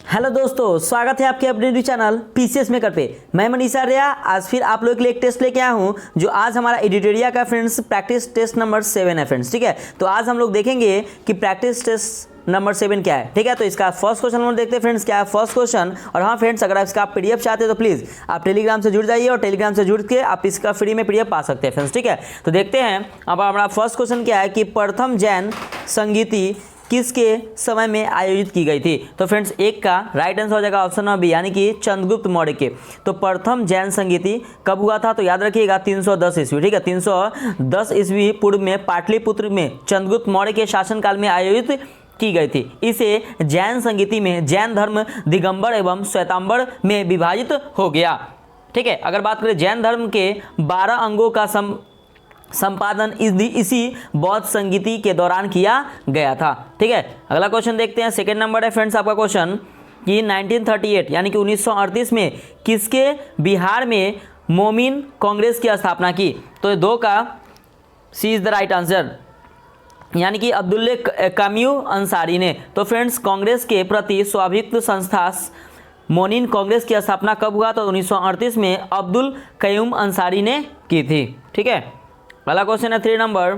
Hello दोस्तों, स्वागत है आपके अपने यूट्यूब चैनल पीसीएस मेकर पे। मैं मनीष आर्या आज फिर आप लोगों के लिए एक टेस्ट लेके आया हूँ जो आज हमारा एडिटोरिया का फ्रेंड्स प्रैक्टिस टेस्ट नंबर 7 है फ्रेंड्स। ठीक है, तो आज हम लोग देखेंगे कि प्रैक्टिस टेस्ट नंबर 7 क्या है। ठीक है, तो इसका फर्स्ट क्वेश्चन हम देखते हैं फ्रेंड्स क्या है फर्स्ट क्वेश्चन। और हाँ फ्रेंड्स, अगर इसका आप पीडीएफ चाहते हैं तो प्लीज़ आप टेलीग्राम से जुड़ जाइए और टेलीग्राम से जुड़ के आप इसका फ्री में पीडीएफ पा सकते हैं फ्रेंड्स। ठीक है, तो देखते हैं अब हमारा फर्स्ट क्वेश्चन क्या है कि प्रथम जैन संगीति किसके समय में आयोजित की गई थी। तो फ्रेंड्स एक का राइट आंसर हो जाएगा ऑप्शन नंबर बी, यानी कि चंद्रगुप्त मौर्य के। तो प्रथम जैन संगीति कब हुआ था, तो याद रखिएगा 310 ईस्वी। ठीक है, 310 ईस्वी पूर्व में पाटलिपुत्र में चंद्रगुप्त मौर्य के शासनकाल में आयोजित की गई थी। इसे जैन संगीति में जैन धर्म दिगंबर एवं श्वेतांबर में विभाजित हो गया। ठीक है, अगर बात करें जैन धर्म के 12 अंगों का संपादन इसी बौद्ध संगीति के दौरान किया गया था। ठीक है, अगला क्वेश्चन देखते हैं। सेकंड नंबर है फ्रेंड्स आपका क्वेश्चन कि 1938 यानी कि 1938 में किसके बिहार में मोमिन कांग्रेस की स्थापना की। तो दो का C is the right answer, यानी कि अब्दुल्ले काम्यू अंसारी ने। तो फ्रेंड्स कांग्रेस के प्रति स्वाभिक्त संस्था मोमिन कांग्रेस की स्थापना कब हुआ, तो 1938 में अब्दुल कयूम अंसारी ने की थी। ठीक है, अगला क्वेश्चन है 3 नंबर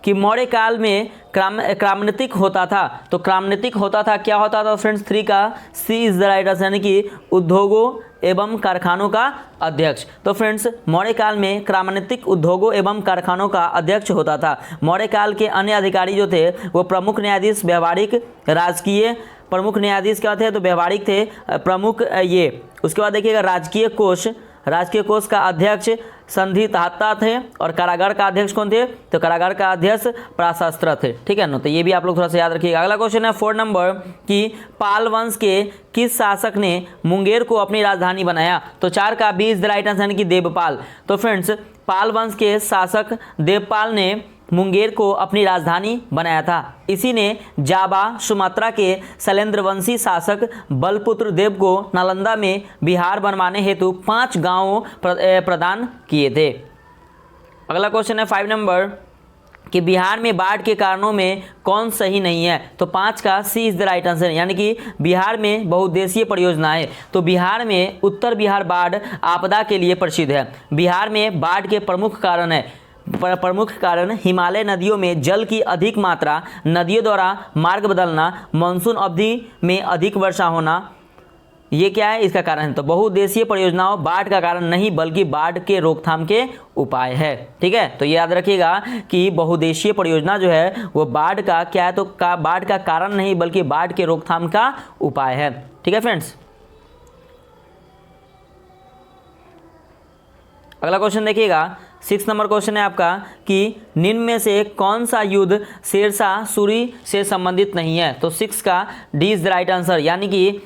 कि मौर्य काल में क्रामनीतिक होता था। तो क्रामनीतिक होता था क्या होता था फ्रेंड्स, 3 का C is the right answer, यानी कि उद्योगों एवं कारखानों का अध्यक्ष। तो फ्रेंड्स मौर्य काल में क्रामनीतिक उद्योगों एवं कारखानों का अध्यक्ष होता था। मौर्य काल के अन्य अधिकारी जो थे वो प्रमुख न्यायाधीश, व्यवहारिक, राजकीय। प्रमुख न्यायाधीश क्या थे, तो व्यवहारिक थे, प्रमुख ये। उसके बाद देखिएगा राजकीय कोष का अध्यक्ष संधिदाता थे और कारागार का अध्यक्ष कौन थे, तो कारागार का अध्यक्ष प्रशास्त्र थे। ठीक है ना, तो ये भी आप लोग थोड़ा सा याद रखिएगा। अगला क्वेश्चन है 4 नंबर कि पाल वंश के किस शासक ने मुंगेर को अपनी राजधानी बनाया। तो 4 का B is the right answer, यानी कि देवपाल। तो फ्रेंड्स पाल वंश के शासक देवपाल ने मुंगेर को अपनी राजधानी बनाया था। इसी ने जावा सुमात्रा के शैलेंद्रवंशी शासक बलपुत्र देव को नालंदा में बिहार बनवाने हेतु 5 गांवों प्रदान किए थे। अगला क्वेश्चन है 5 नंबर कि बिहार में बाढ़ के कारणों में कौन सही नहीं है। तो 5 का C is the right answer, यानी कि बिहार में बहुउद्देशीय परियोजनाएं। तो बिहार में उत्तर बिहार बाढ़ आपदा के लिए प्रसिद्ध है। बिहार में बाढ़ के प्रमुख कारण हिमालय नदियों में जल की अधिक मात्रा, नदियों द्वारा मार्ग बदलना, मानसून अवधि में अधिक वर्षा होना, ये क्या है इसका कारण है। तो बहुउद्देशीय परियोजनाओं बाढ़ का कारण नहीं बल्कि बाढ़ के रोकथाम के उपाय है। ठीक है, तो ये याद रखिएगा कि बहुउद्देशीय परियोजना जो है वो बाढ़ का क्या है, तो बाढ़ का कारण नहीं बल्कि बाढ़ के रोकथाम का उपाय है। ठीक है फ्रेंड्स, अगला क्वेश्चन देखिएगा 6 नंबर क्वेश्चन है आपका कि निम्न में से कौन सा युद्ध शेरशाह सूरी से संबंधित नहीं है। तो 6 का D is the right answer, यानी कि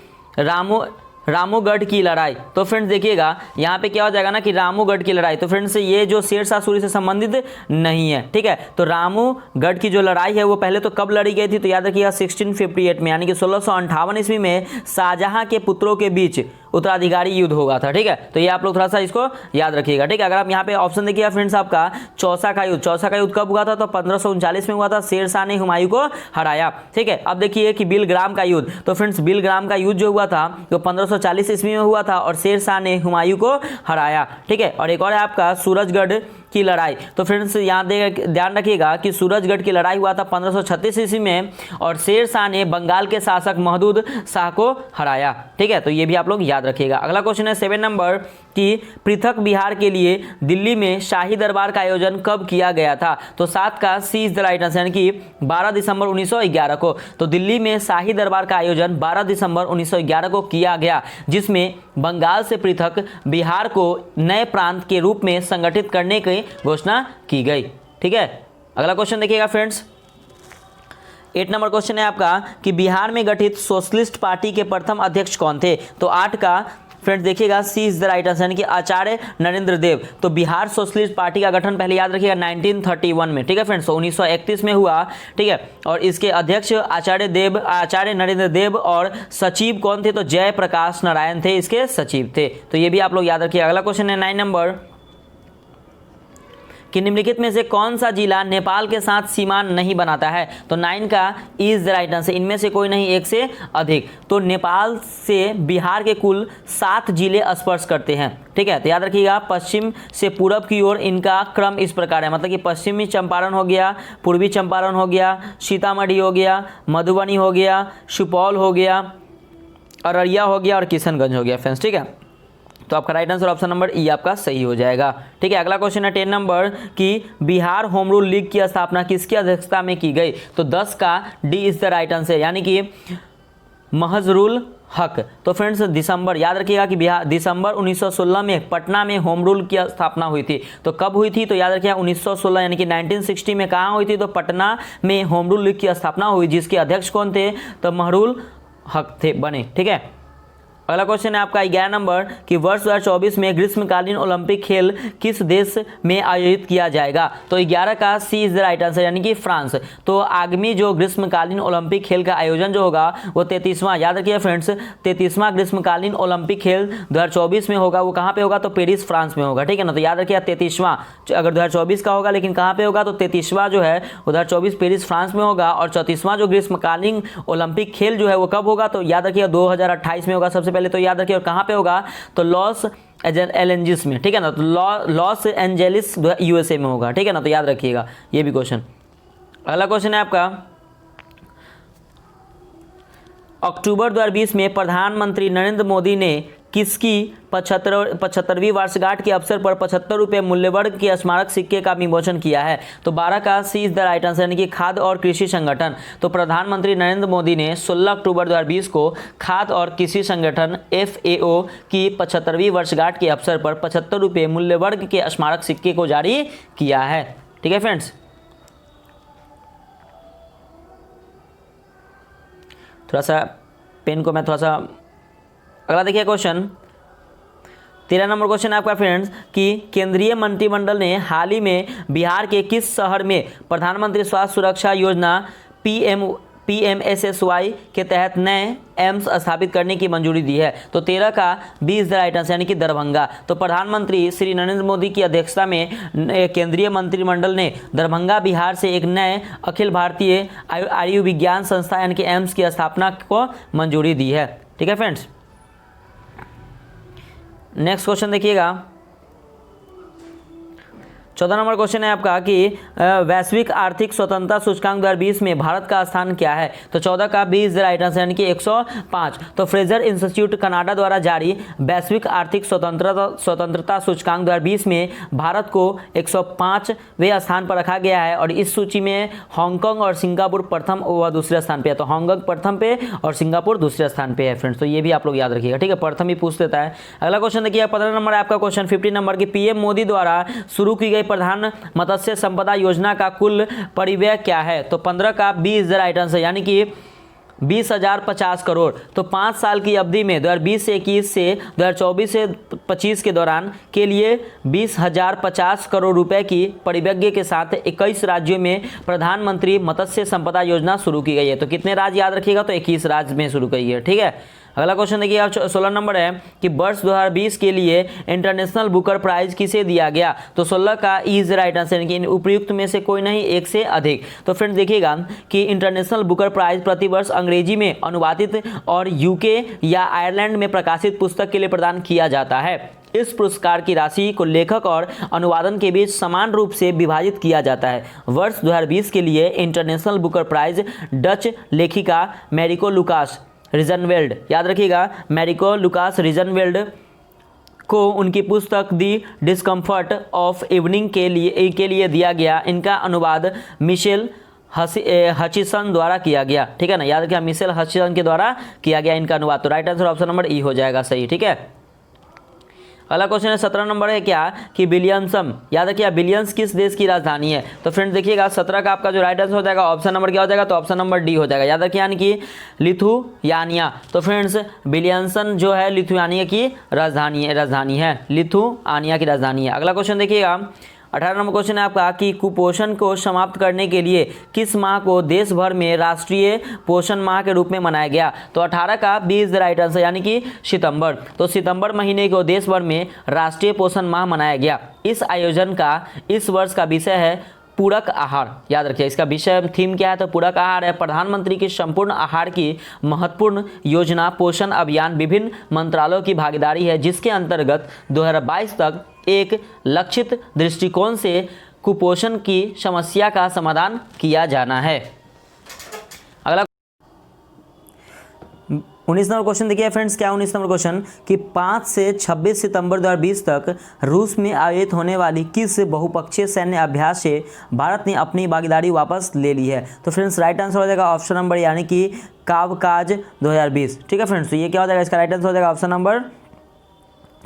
रामूगढ़ की लड़ाई। तो फ्रेंड्स देखिएगा यहाँ पे क्या हो जाएगा ना कि रामूगढ़ की लड़ाई। तो फ्रेंड्स ये जो शेरशाह सूरी से संबंधित नहीं है। ठीक है, तो रामूगढ़ की जो लड़ाई है वो पहले तो कब लड़ी गई थी, तो याद रखिएगा 1658 में, यानी कि 1658 ईस्वी में शाहजहां के पुत्रों के बीच उत्तराधिकारी युद्ध होगा था। ठीक है, तो ये आप लोग थोड़ा सा इसको याद रखिएगा। ठीक है, अगर आप यहाँ पे ऑप्शन देखिएगा फ्रेंड्स आपका चौसा का युद्ध कब हुआ था, तो 1539 में हुआ था। शेरशाह ने हुमायूं को हराया। ठीक है, अब देखिए कि बिलग्राम का युद्ध। तो फ्रेंड्स बिलग्राम का युद्ध जो हुआ था तो 1540 ईस्वी में हुआ था और शेरशाह ने हुमायूं को हराया। ठीक है, और एक और है आपका सूरजगढ़ की लड़ाई। तो फ्रेंड्स यहाँ ध्यान रखिएगा कि सूरजगढ़ की लड़ाई हुआ था 1536 ईस्वी में और शेरशाह ने बंगाल के शासक महमूद शाह को हराया। ठीक है, तो ये भी आप लोग याद रखिएगा। अगला क्वेश्चन है 7 नंबर कि पृथक बिहार के लिए दिल्ली में शाही दरबार का आयोजन कब किया गया था। तो 7 का C is the right answer, यानी कि 12 दिसंबर 1911 को। तो दिल्ली में शाही दरबार का आयोजन 12 दिसंबर 1911 को किया गया, जिसमें बंगाल से पृथक बिहार को नए प्रांत के रूप में संगठित करने की घोषणा की गई। ठीक है, अगला क्वेश्चन देखिएगा फ्रेंड्स 8 नंबर क्वेश्चन है आपका कि बिहार में गठित सोशलिस्ट पार्टी के प्रथम अध्यक्ष कौन थे। तो 8 का फ्रेंड्स देखिएगा सी इज द राइट आंसर, यानी कि आचार्य नरेंद्र देव। तो बिहार सोशलिस्ट पार्टी का गठन पहले याद रखिएगा 1931 में। ठीक है फ्रेंड्स, 1931 में हुआ। ठीक है, और इसके अध्यक्ष आचार्य नरेंद्र देव और सचिव कौन थे, तो जयप्रकाश नारायण थे इसके सचिव थे। तो ये भी आप लोग याद रखिए। अगला क्वेश्चन है 9 नंबर कि निम्नलिखित में से कौन सा जिला नेपाल के साथ सीमा नहीं बनाता है? तो 9 का इज द राइट आंसर, इनमें से कोई नहीं, एक से अधिक। तो नेपाल से बिहार के कुल 7 जिले स्पर्श करते हैं, ठीक है। तो याद रखिएगा पश्चिम से पूरब की ओर इनका क्रम इस प्रकार है, मतलब कि पश्चिमी चंपारण हो गया, पूर्वी चंपारण हो गया, सीतामढ़ी हो गया, मधुबनी हो गया, सुपौल हो गया, अररिया हो गया और किशनगंज हो गया फ्रेंड्स, ठीक है। तो आपका राइट आंसर ऑप्शन नंबर ई आपका सही हो जाएगा, ठीक है। अगला क्वेश्चन है 10 नंबर कि बिहार होम रूल लीग की स्थापना किसकी अध्यक्षता में की गई? तो 10 का D is the right answer, यानी कि महजरुल हक। तो फ्रेंड्स दिसंबर, याद रखिएगा कि बिहार दिसंबर 1916 में पटना में होम रूल की स्थापना हुई थी। तो कब हुई थी? तो याद रखिएगा 1916 यानी कि 1960 में कहाँ हुई थी? तो पटना में होम रूल लीग की स्थापना हुई, जिसके अध्यक्ष कौन थे? तो महरुल हक थे बने, ठीक है। अगला क्वेश्चन है आपका 11 नंबर कि वर्ष 2024 में ग्रीष्मकालीन ओलंपिक खेल किस देश में आयोजित किया जाएगा? तो 11 का C is the right answer, यानी कि फ्रांस। तो आगामी जो ग्रीष्मकालीन ओलंपिक खेल का आयोजन जो होगा वो 33वां, याद रखिए फ्रेंड्स, 33वां ग्रीष्मकालीन ओलंपिक खेल 2024 में होगा। वो कहाँ पे होगा? तो पेरिस फ्रांस में होगा, ठीक है ना। तो याद रखिए 33वां अगर 2024 का होगा, लेकिन कहाँ पे होगा? तो 33वां जो है 2024 पेरिस फ्रांस में होगा। और 34वां जो ग्रीष्मकालीन ओलंपिक खेल जो है वो कब होगा? तो याद रखिए 2028 में होगा सबसे पहले, तो याद रखिए। और कहाँ पे होगा? तो लॉस एंजेलिस में, ठीक है ना। तो लॉस एंजेलिस यूएसए में होगा, ठीक है ना। तो याद रखिएगा ये भी क्वेश्चन। अगला क्वेश्चन है आपका अक्टूबर 2020 में प्रधानमंत्री नरेंद्र मोदी ने किसकी 75वीं वर्षगांठ के अवसर पर 75 रुपये मूल्य वर्ग के स्मारक सिक्के का विमोचन किया है? तो 12 का C is the right answer, यानी कि खाद्य और कृषि संगठन। तो प्रधानमंत्री नरेंद्र मोदी ने 16 अक्टूबर 2020 को खाद्य और कृषि संगठन FAO की 75वीं वर्षगांठ के अवसर पर 75 रुपये मूल्य वर्ग के स्मारक सिक्के को जारी किया है, ठीक है फ्रेंड्स। थोड़ा सा पेन को मैं थोड़ा सा, अगला देखिए क्वेश्चन 13 नंबर क्वेश्चन है आपका फ्रेंड्स कि केंद्रीय मंत्रिमंडल ने हाल ही में बिहार के किस शहर में प्रधानमंत्री स्वास्थ्य सुरक्षा योजना PMSSY के तहत नए एम्स स्थापित करने की मंजूरी दी है? तो 13 का B is the right answer, यानी कि दरभंगा। तो प्रधानमंत्री श्री नरेंद्र मोदी की अध्यक्षता में केंद्रीय मंत्रिमंडल ने दरभंगा बिहार से एक नए अखिल भारतीय आयुर्विज्ञान संस्था यानी कि एम्स की स्थापना को मंजूरी दी है, ठीक है फ्रेंड्स। नेक्स्ट क्वेश्चन देखिएगा 14 नंबर क्वेश्चन है आपका कि वैश्विक आर्थिक स्वतंत्रता सूचकांक 2020 में भारत का स्थान क्या है? तो 14 का B is the right answer, यानी कि 105। तो फ्रेजर इंस्टीट्यूट कनाडा द्वारा जारी वैश्विक आर्थिक स्वतंत्रता सूचकांक 2020 में भारत को 105वें स्थान पर रखा गया है। और इस सूची में हांगकांग और सिंगापुर प्रथम व दूसरे स्थान पे है। तो हांगकांग प्रथम पे और सिंगापुर दूसरे स्थान पे है फ्रेंड्स। तो ये भी आप लोग याद रखिएगा, ठीक है। प्रथम ही पूछ देता है। अगला क्वेश्चन देखिए 15 नंबर आपका क्वेश्चन 15 नंबर की PM मोदी द्वारा शुरू की गई प्रधान मत्स्य संपदा योजना का कुल परिव्यय क्या है? तो 15 का B is the right answer, यानी कि 20,050 करोड़। तो 5 साल की अवधि में 2020 से 21 से 2024 से 25 के दौरान के लिए 20,050 करोड़ रुपए की परिव्यय के साथ 21 राज्यों में प्रधानमंत्री मत्स्य संपदा योजना शुरू की गई है। तो कितने राज्य याद रखिएगा? तो 21 राज्य में शुरू की है, ठीक है। अगला क्वेश्चन देखिए आप 16 नंबर है कि वर्ष 2020 के लिए इंटरनेशनल बुकर प्राइज किसे दिया गया? तो 16 का इज राइट आंसर, यानी कि उपयुक्त में से कोई नहीं, एक से अधिक। तो फ्रेंड्स देखिएगा कि इंटरनेशनल बुकर प्राइज प्रतिवर्ष अंग्रेजी में अनुवादित और UK या आयरलैंड में प्रकाशित पुस्तक के लिए प्रदान किया जाता है। इस पुरस्कार की राशि को लेखक और अनुवादन के बीच समान रूप से विभाजित किया जाता है। वर्ष 2020 के लिए इंटरनेशनल बुकर प्राइज डच लेखिका मैरिको लुकास रिजनवेल्ड, याद रखिएगा मैरिको लुकास रिजनवेल्ड को उनकी पुस्तक दी डिस्कम्फर्ट ऑफ इवनिंग के लिए दिया गया। इनका अनुवाद मिशेल हचिसन द्वारा किया गया, ठीक है ना। याद रखिएगा मिशेल हचिसन के द्वारा किया गया इनका अनुवाद। तो राइट आंसर ऑप्शन नंबर ई हो जाएगा सही, ठीक है। अगला क्वेश्चन है 17 नंबर है क्या कि विलियम्सम, याद रखिए विलियम्स किस देश की राजधानी है? तो फ्रेंड्स देखिएगा 17 का आपका जो राइट आंसर हो जाएगा ऑप्शन नंबर क्या हो जाएगा? तो ऑप्शन नंबर डी हो जाएगा, याद रखिए, यानी कि लिथुयानिया। तो फ्रेंड्स विलियम्सन जो है लिथुयानिया की राजधानी है, लिथुयानिया की राजधानी है। अगला क्वेश्चन देखिएगा 18 नंबर क्वेश्चन है आपका कि कुपोषण को समाप्त करने के लिए किस माह को देश भर में राष्ट्रीय पोषण माह के रूप में मनाया गया? तो 18 का B is the right answer, यानी कि सितंबर। तो सितंबर महीने को देश भर में राष्ट्रीय पोषण माह मनाया गया। इस आयोजन का इस वर्ष का विषय है पूरक आहार। याद रखिए इसका विषय थीम क्या है? तो पूरक आहार है। प्रधानमंत्री की संपूर्ण आहार की महत्वपूर्ण योजना पोषण अभियान विभिन्न मंत्रालयों की भागीदारी है, जिसके अंतर्गत 2022 तक एक लक्षित दृष्टिकोण से कुपोषण की समस्या का समाधान किया जाना है। अगला 19 नंबर क्वेश्चन देखिए फ्रेंड्स, क्या 19 नंबर क्वेश्चन कि 5 से 26 सितंबर 2020 तक रूस में आयोजित होने वाली किस बहुपक्षीय सैन्य अभ्यास से भारत ने अपनी भागीदारी वापस ले ली है? तो फ्रेंड्स राइट आंसर हो जाएगा ऑप्शन नंबर यानी कि कावकाज 2020। ठीक है फ्रेंड्स, तो ये क्या हो जाएगा? इसका राइट आंसर हो जाएगा ऑप्शन नंबर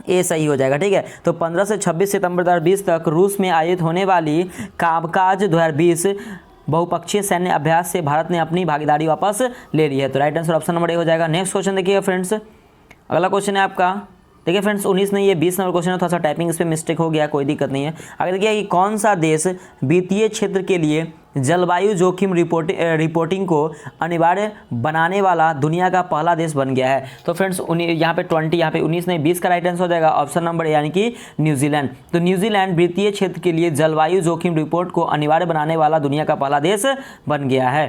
ए सही हो जाएगा। ठीक है, तो 15 से 26 सितंबर 2020 तक रूस में आयोजित होने वाली कावकाज 2020 बहुपक्षीय सैन्य अभ्यास से भारत ने अपनी भागीदारी वापस ले ली है। तो right answer option number A हो जाएगा। नेक्स्ट क्वेश्चन देखिएगा फ्रेंड्स, अगला क्वेश्चन है आपका, देखिए फ्रेंड्स 19 नहीं ये 20 नंबर क्वेश्चन है, थोड़ा सा टाइपिंग इस पर मिस्टेक हो गया, कोई दिक्कत नहीं है। आगे देखिए कि कौन सा देश वित्तीय क्षेत्र के लिए जलवायु जोखिम रिपोर्टिंग को अनिवार्य बनाने वाला दुनिया का पहला देश बन गया है? तो फ्रेंड्स यहाँ पे 20, यहाँ पे 19 नहीं 20 का राइट आंसर हो जाएगा ऑप्शन नंबर यानी कि न्यूजीलैंड। तो न्यूजीलैंड वित्तीय क्षेत्र के लिए जलवायु जोखिम रिपोर्ट को अनिवार्य बनाने वाला दुनिया का पहला देश बन गया है।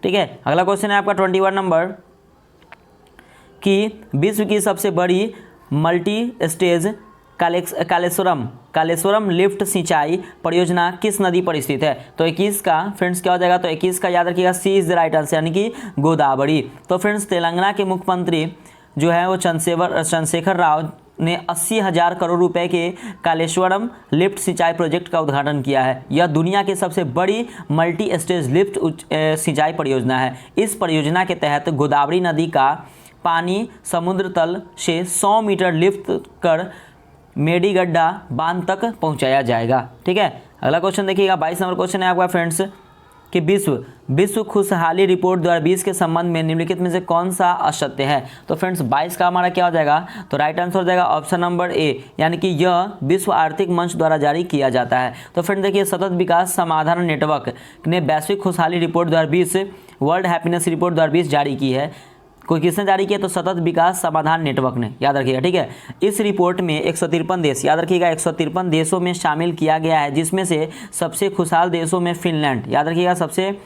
ठीक है, अगला क्वेश्चन है आपका 21 नंबर कि विश्व की सबसे बड़ी मल्टी स्टेज कालेश्वरम लिफ्ट सिंचाई परियोजना किस नदी पर स्थित है? तो 21 का फ्रेंड्स क्या हो जाएगा? तो 21 का याद रखिएगा सी इज द राइट आंसर यानी कि गोदावरी। तो फ्रेंड्स तेलंगाना के मुख्यमंत्री जो है वो चंद्रशेखर राव ने 80,000 करोड़ रुपए के कालेश्वरम लिफ्ट सिंचाई प्रोजेक्ट का उद्घाटन किया है। यह दुनिया की सबसे बड़ी मल्टी स्टेज लिफ्ट सिंचाई परियोजना है। इस परियोजना के तहत गोदावरी नदी का पानी समुद्र तल से 100 मीटर लिफ्ट कर मेडीगड्डा बांध तक पहुंचाया जाएगा। ठीक है, अगला क्वेश्चन देखिएगा 22 नंबर क्वेश्चन है आपका फ्रेंड्स कि विश्व खुशहाली रिपोर्ट 2020 के संबंध में निम्नलिखित में से कौन सा असत्य है? तो फ्रेंड्स 22 का हमारा क्या हो जाएगा? तो राइट आंसर हो जाएगा ऑप्शन नंबर ए यानी कि यह विश्व आर्थिक मंच द्वारा जारी किया जाता है। तो फ्रेंड्स देखिए सतत विकास समाधान नेटवर्क ने वैश्विक खुशहाली रिपोर्ट 2020 वर्ल्ड हैप्पीनेस रिपोर्ट 2020 जारी की है। कोई किसने जारी किया? तो सतत विकास समाधान नेटवर्क ने, याद रखिएगा। ठीक है, इस रिपोर्ट में 153 देश, याद रखिएगा 153 देशों में शामिल किया गया है, जिसमें से सबसे खुशहाल देशों में फिनलैंड, याद रखिएगा सबसे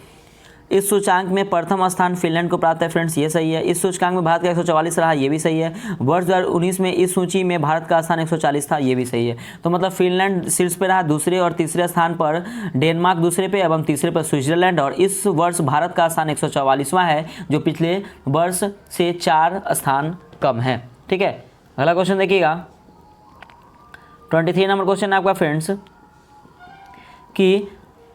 इस सूचकांक में प्रथम स्थान फिनलैंड को प्राप्त है। फ्रेंड्स ये सही है। इस सूचकांक में भारत का 144 रहा, ये भी सही है। वर्ष 2019 में इस सूची में भारत का स्थान 140 था, ये भी सही है। तो मतलब फिनलैंड शीर्ष पे रहा, दूसरे और तीसरे स्थान पर डेनमार्क दूसरे पे एवं तीसरे पर स्विट्जरलैंड, और इस वर्ष भारत का स्थान 144वां है, जो पिछले वर्ष से 4 स्थान कम है। ठीक है, अगला क्वेश्चन देखिएगा 23 नंबर क्वेश्चन है आपका फ्रेंड्स कि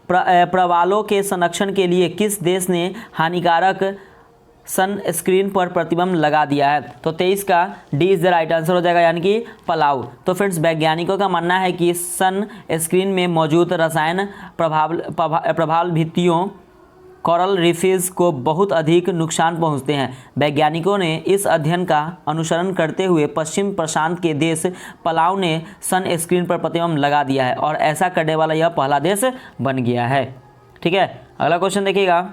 प्रवालों के संरक्षण के लिए किस देश ने हानिकारक सनस्क्रीन पर प्रतिबंध लगा दिया है? तो 23 का D is the right answer हो जाएगा यानी कि पलाऊ। तो फ्रेंड्स वैज्ञानिकों का मानना है कि सनस्क्रीन में मौजूद रसायन प्रभाव भित्तियों कोरल रीफिस को बहुत अधिक नुकसान पहुंचते हैं। वैज्ञानिकों ने इस अध्ययन का अनुसरण करते हुए पश्चिम प्रशांत के देश पलाऊ ने सनस्क्रीन पर प्रतिबंध लगा दिया है, और ऐसा करने वाला यह पहला देश बन गया है। ठीक है, अगला क्वेश्चन देखिएगा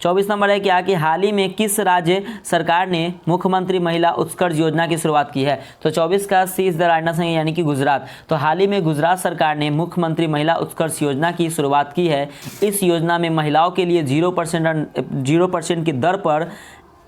24 नंबर है क्या कि हाल ही में किस राज्य सरकार ने मुख्यमंत्री महिला उत्कर्ष योजना की शुरुआत की है? तो 24 का C is the right answer यानी कि गुजरात। तो हाल ही में गुजरात सरकार ने मुख्यमंत्री महिला उत्कर्ष योजना की शुरुआत की है। इस योजना में महिलाओं के लिए 0% की दर पर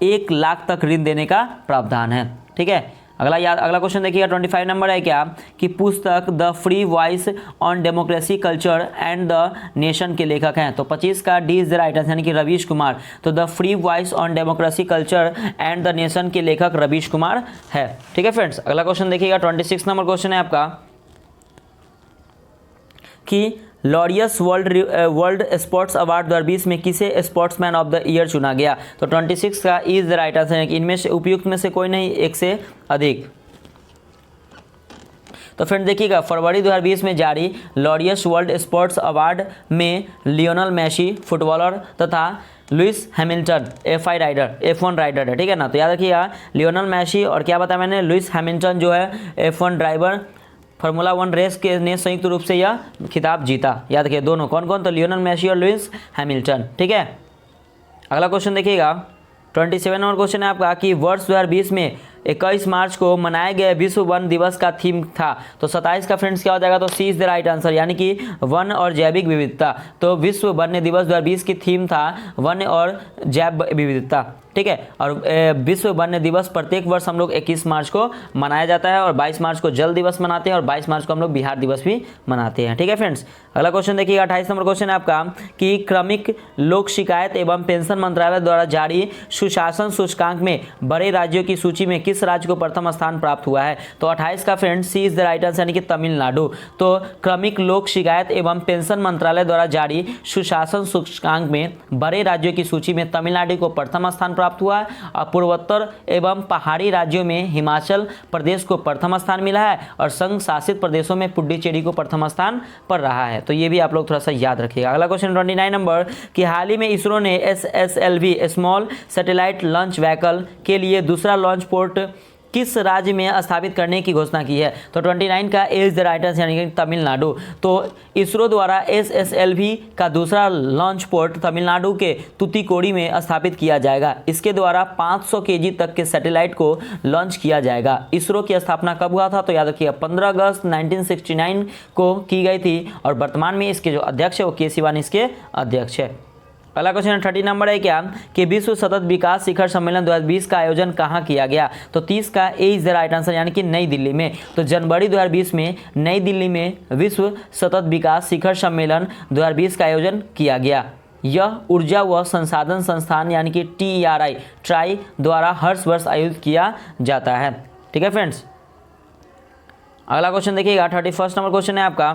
1 लाख तक ऋण देने का प्रावधान है। ठीक है, अगला क्वेश्चन देखिएगा 25 नंबर है क्या कि पुस्तक the free voice on democracy culture and the nation के लेखक हैं? तो 25 का D is the right answer यानी कि रवीश कुमार। तो the free voice on democracy culture and the nation के लेखक रवीश कुमार है। ठीक है फ्रेंड्स, अगला क्वेश्चन देखिएगा 26 नंबर क्वेश्चन है आपका कि लॉरियस वर्ल्ड स्पोर्ट्स अवार्ड 2020 में किसे स्पोर्ट्समैन ऑफ द ईयर चुना गया? तो 26 का इज द राइट आंसर है कि इनमें से उपयुक्त में से कोई नहीं, एक से अधिक। तो फ्रेंड देखिएगा फरवरी 2020 में जारी लॉरियस वर्ल्ड स्पोर्ट्स अवार्ड में लियोनल मेसी फुटबॉलर तथा लुइस हैमिल्टन F1 राइडर है। ठीक है ना, तो याद रखिएगा लियोनल मेसी और क्या बताया मैंने, लुइस हैमिल्टन जो है F1 ड्राइवर फार्मूला 1 रेस के ने संयुक्त रूप से यह खिताब जीता? याद रखिए दोनों, कौन कौन? तो लियोनेल मेसी और लुइस हैमिल्टन। ठीक है, अगला क्वेश्चन देखिएगा 27 नंबर क्वेश्चन है आपका कि वर्ष 2020 में 21 मार्च को मनाए गए विश्व वन दिवस का थीम था? तो 27 का फ्रेंड्स क्या हो जाएगा? तो सी इज द राइट आंसर, यानी कि वन और जैविक विविधता। तो विश्व वन्य दिवस 2020 की थीम था वन और जैव विविधता। ठीक है, और विश्व वन्य दिवस प्रत्येक वर्ष हम लोग 21 मार्च को मनाया जाता है और 22 मार्च को जल दिवस मनाते हैं और 22 मार्च को हम लोग बिहार दिवस भी मनाते हैं। ठीक है फ्रेंड्स, अगला क्वेश्चन देखिएगा 28 नंबर क्वेश्चन है आपका कि क्रमिक लोक शिकायत एवं पेंशन मंत्रालय द्वारा जारी सुशासन सूचकांक में बड़े राज्यों की सूची में किस राज्य को प्रथम स्थान प्राप्त हुआ है? तो 28 का friends C is the right answer, यानी कि तमिलनाडु। तो क्रमिक लोक शिकायत एवं पेंशन मंत्रालय द्वारा जारी सुशासन सूचकांक में बड़े राज्यों की सूची में तमिलनाडु को प्रथम स्थान प्राप्त हुआ है और पूर्वोत्तर एवं पहाड़ी राज्यों में हिमाचल प्रदेश को प्रथम स्थान मिला है और संघ शासित प्रदेशों में पुडुचेरी को प्रथम स्थान पर रहा है। तो ये भी आप लोग थोड़ा सा याद रखिएगा। अगला क्वेश्चन 29 नंबर कि हाल ही में इसरो ने SSLV small satellite launch vehicle के लिए दूसरा लॉन्च पोर्ट किस राज्य में स्थापित करने की घोषणा की है? तो 29 का इज द राइट आंसर, यानी कि तमिलनाडु। तो इसरो द्वारा SSLV का दूसरा लॉन्च पोर्ट तमिलनाडु के तूतीकोड़ी में स्थापित किया जाएगा। इसके द्वारा 500 kg तक के सैटेलाइट को लॉन्च किया जाएगा। इसरो की स्थापना कब हुआ था? तो याद रखिएगा 15 अगस्त 1969 को की गई थी और वर्तमान में इसके जो अध्यक्ष है वो के सिवान इसके अध्यक्ष है। अगला क्वेश्चन 30 नंबर है क्या कि विश्व सतत विकास शिखर सम्मेलन 2020 का आयोजन कहाँ किया गया? तो 30 का ए इज द राइट आंसर, यानी कि नई दिल्ली में। तो जनवरी 2020 में नई दिल्ली में विश्व सतत विकास शिखर सम्मेलन 2020 का आयोजन किया गया। यह ऊर्जा व संसाधन संस्थान यानी कि ट्राई द्वारा हर वर्ष आयोजित किया जाता है। ठीक है फ्रेंड्स, अगला क्वेश्चन देखिएगा 31 नंबर क्वेश्चन है आपका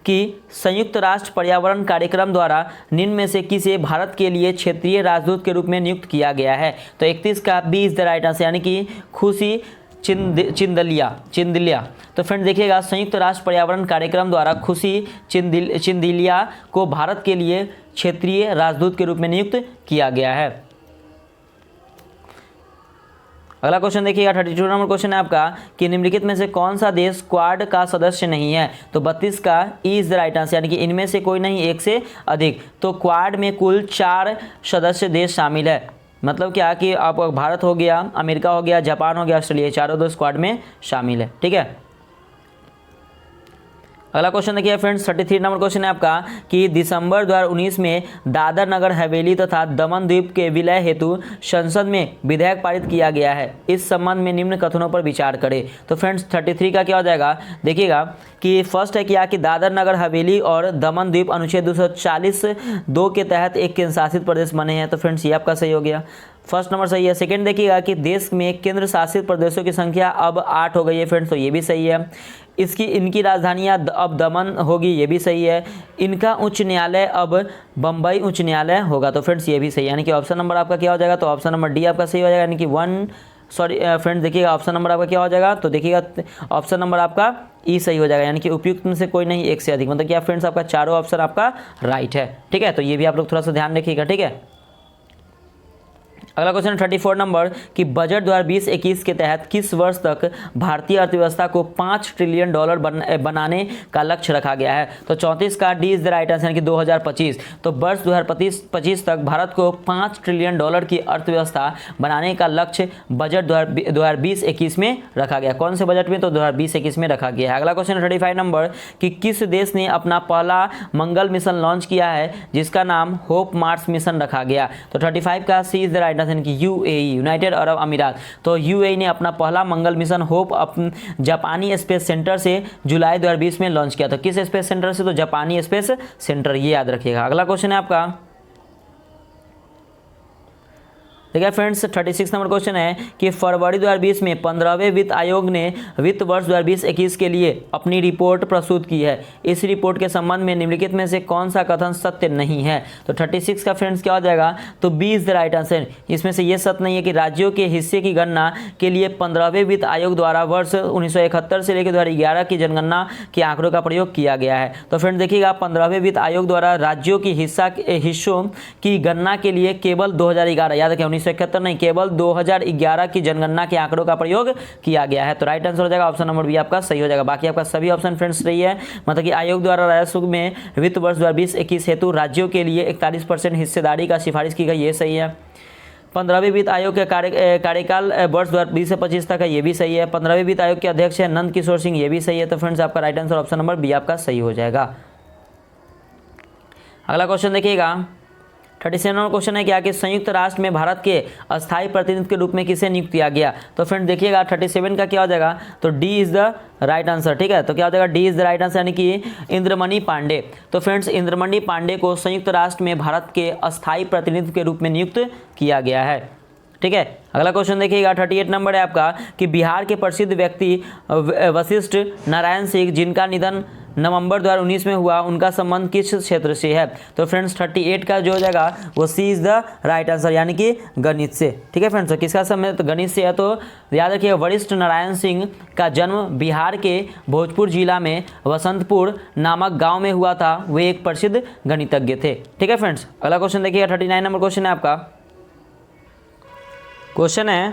कि संयुक्त राष्ट्र पर्यावरण कार्यक्रम द्वारा निम्न में से किसे भारत के लिए क्षेत्रीय राजदूत के रूप में नियुक्त किया गया है? तो 31 का B is the right answer, यानी कि खुशी चिंदलिया। तो फ्रेंड देखिएगा संयुक्त राष्ट्र पर्यावरण कार्यक्रम द्वारा खुशी चिंदलिया को भारत के लिए क्षेत्रीय राजदूत के रूप में नियुक्त किया गया है। अगला क्वेश्चन देखिएगा 32 नंबर क्वेश्चन है आपका कि निम्नलिखित में से कौन सा देश क्वाड का सदस्य नहीं है? तो 32 का E is the right answer, यानी कि इनमें से कोई नहीं, एक से अधिक। तो क्वाड में कुल 4 सदस्य देश शामिल है। मतलब क्या कि आप भारत हो गया, अमेरिका हो गया, जापान हो गया, ऑस्ट्रेलिया, चारों देश क्वाड में शामिल है। ठीक है, अगला क्वेश्चन देखिए फ्रेंड्स 33 नंबर क्वेश्चन है आपका कि दिसंबर 2019 में दादर नगर हवेली तथा दमन द्वीप के विलय हेतु संसद में विधेयक पारित किया गया है। इस संबंध में निम्न कथनों पर विचार करें। तो फ्रेंड्स 33 का क्या हो जाएगा? देखिएगा कि फर्स्ट है क्या कि दादर नगर हवेली और दमन द्वीप अनुच्छेद 240(2) के तहत एक केंद्र शासित प्रदेश बने हैं। तो फ्रेंड्स ये आपका सही हो गया, फर्स्ट नंबर सही है। सेकंड देखिएगा कि देश में केंद्र शासित प्रदेशों की संख्या अब 8 हो गई है फ्रेंड्स, तो ये भी सही है। इनकी राजधानियाँ अब दमन होगी, ये भी सही है। इनका उच्च न्यायालय अब बम्बई उच्च न्यायालय होगा। तो फ्रेंड्स ये भी सही है, यानी कि ऑप्शन नंबर आपका क्या हो जाएगा? तो ऑप्शन नंबर डी आपका सही हो जाएगा, यानी कि फ्रेंड्स देखिएगा ऑप्शन नंबर आपका क्या हो जाएगा? तो देखिएगा ऑप्शन नंबर आपका ई सही हो जाएगा, यानी कि उपयुक्त में से कोई नहीं, एक से अधिक। मतलब क्या फ्रेंड्स आपका चारों ऑप्शन आपका राइट है। ठीक है, तो ये भी आप लोग थोड़ा सा ध्यान रखिएगा। ठीक है, अगला क्वेश्चन 34 नंबर कि बजट 2020-21 के तहत किस वर्ष तक भारतीय अर्थव्यवस्था को $5 ट्रिलियन बनाने का लक्ष्य रखा गया है? तो 34 का D is the right answer, यानी कि 2025। तो वर्ष 2025 तक भारत को $5 ट्रिलियन की अर्थव्यवस्था बनाने का लक्ष्य बजट 2020-21 में रखा गया। कौन से बजट में? तो 2020-21 में रखा गया है। अगला क्वेश्चन 35 नंबर कि किस देश ने अपना पहला मंगल मिशन लॉन्च किया है जिसका नाम होप मार्स मिशन रखा गया? तो 35 का C is the right answer, कि यूएई यूनाइटेड अरब अमीरात। तो यूएई ने अपना पहला मंगल मिशन होप जापानी स्पेस सेंटर से जुलाई 2020 में लॉन्च किया। तो किस स्पेस सेंटर से? तो जापानी स्पेस सेंटर, ये याद रखिएगा। अगला क्वेश्चन है आपका देखिए फ्रेंड्स 36 नंबर क्वेश्चन है कि फरवरी 2020 में 15वें वित्त आयोग ने वित्त वर्ष 2020-21 के लिए अपनी रिपोर्ट प्रस्तुत की है। इस रिपोर्ट के संबंध में निम्नलिखित में से कौन सा कथन सत्य नहीं है? तो 36 का फ्रेंड्स क्या हो जाएगा? तो B is the right answer. इसमें से ये सत्य नहीं है कि राज्यों के हिस्से की गणना के लिए 15वें वित्त आयोग द्वारा वर्ष 1971 से लेकर 2011 की जनगणना के आंकड़ों का प्रयोग किया गया है। तो फ्रेंड्स देखिएगा 15वें वित्त आयोग द्वारा राज्यों की हिस्सों की गणना के लिए केवल 2011, याद रखें 1971 नहीं, केवल 2011 की जनगणना के आंकड़ों का प्रयोग किया गया है। तो राइट आंसर हो जाएगा ऑप्शन नंबर बी आपका सही हो जाएगा। बाकी आपका सभी ऑप्शन फ्रेंड्स सही है, मतलब कि आयोग द्वारा राजस्व में वित्त वर्ष 2020-21 हेतु राज्यों के लिए 41% हिस्सेदारी का सिफारिश की गई, ये सही है। 15वें वित्त आयोग के कार्यकाल वर्ष 2020 से 25 तक है, ये भी सही है। 15वें वित्त आयोग के अध्यक्ष है नंद किशोर सिंह, ये भी सही है। तो फ्रेंड्स आपका right answer option number B आपका सही हो जाएगा। अगला क्वेश्चन देखिएगा, 37 नंबर क्वेश्चन है क्या कि संयुक्त राष्ट्र में भारत के अस्थायी प्रतिनिधि के रूप में किसे नियुक्त किया गया। तो फ्रेंड देखिएगा 37 का क्या हो जाएगा, तो D is the right answer. ठीक है, तो क्या हो जाएगा, D is the right answer, यानी कि इंद्रमणि पांडे। तो फ्रेंड्स इंद्रमणि पांडे को संयुक्त राष्ट्र में भारत के अस्थायी प्रतिनिधि के रूप में नियुक्त किया गया है। ठीक है, अगला क्वेश्चन देखिएगा 38 नंबर है आपका कि बिहार के प्रसिद्ध व्यक्ति वशिष्ठ नारायण सिंह जिनका निधन नवंबर 2019 में हुआ, उनका संबंध किस क्षेत्र से है। तो फ्रेंड्स 38 का जो हो जाएगा वो सी इज द राइट आंसर, यानी कि गणित से। ठीक है फ्रेंड्स, तो किसका संबंध तो गणित से है। तो याद रखिए वशिष्ठ नारायण सिंह का जन्म बिहार के भोजपुर जिला में वसंतपुर नामक गांव में हुआ था। वे एक प्रसिद्ध गणितज्ञ थे। ठीक है फ्रेंड्स, अगला क्वेश्चन देखिएगा 39 नंबर क्वेश्चन है आपका। क्वेश्चन है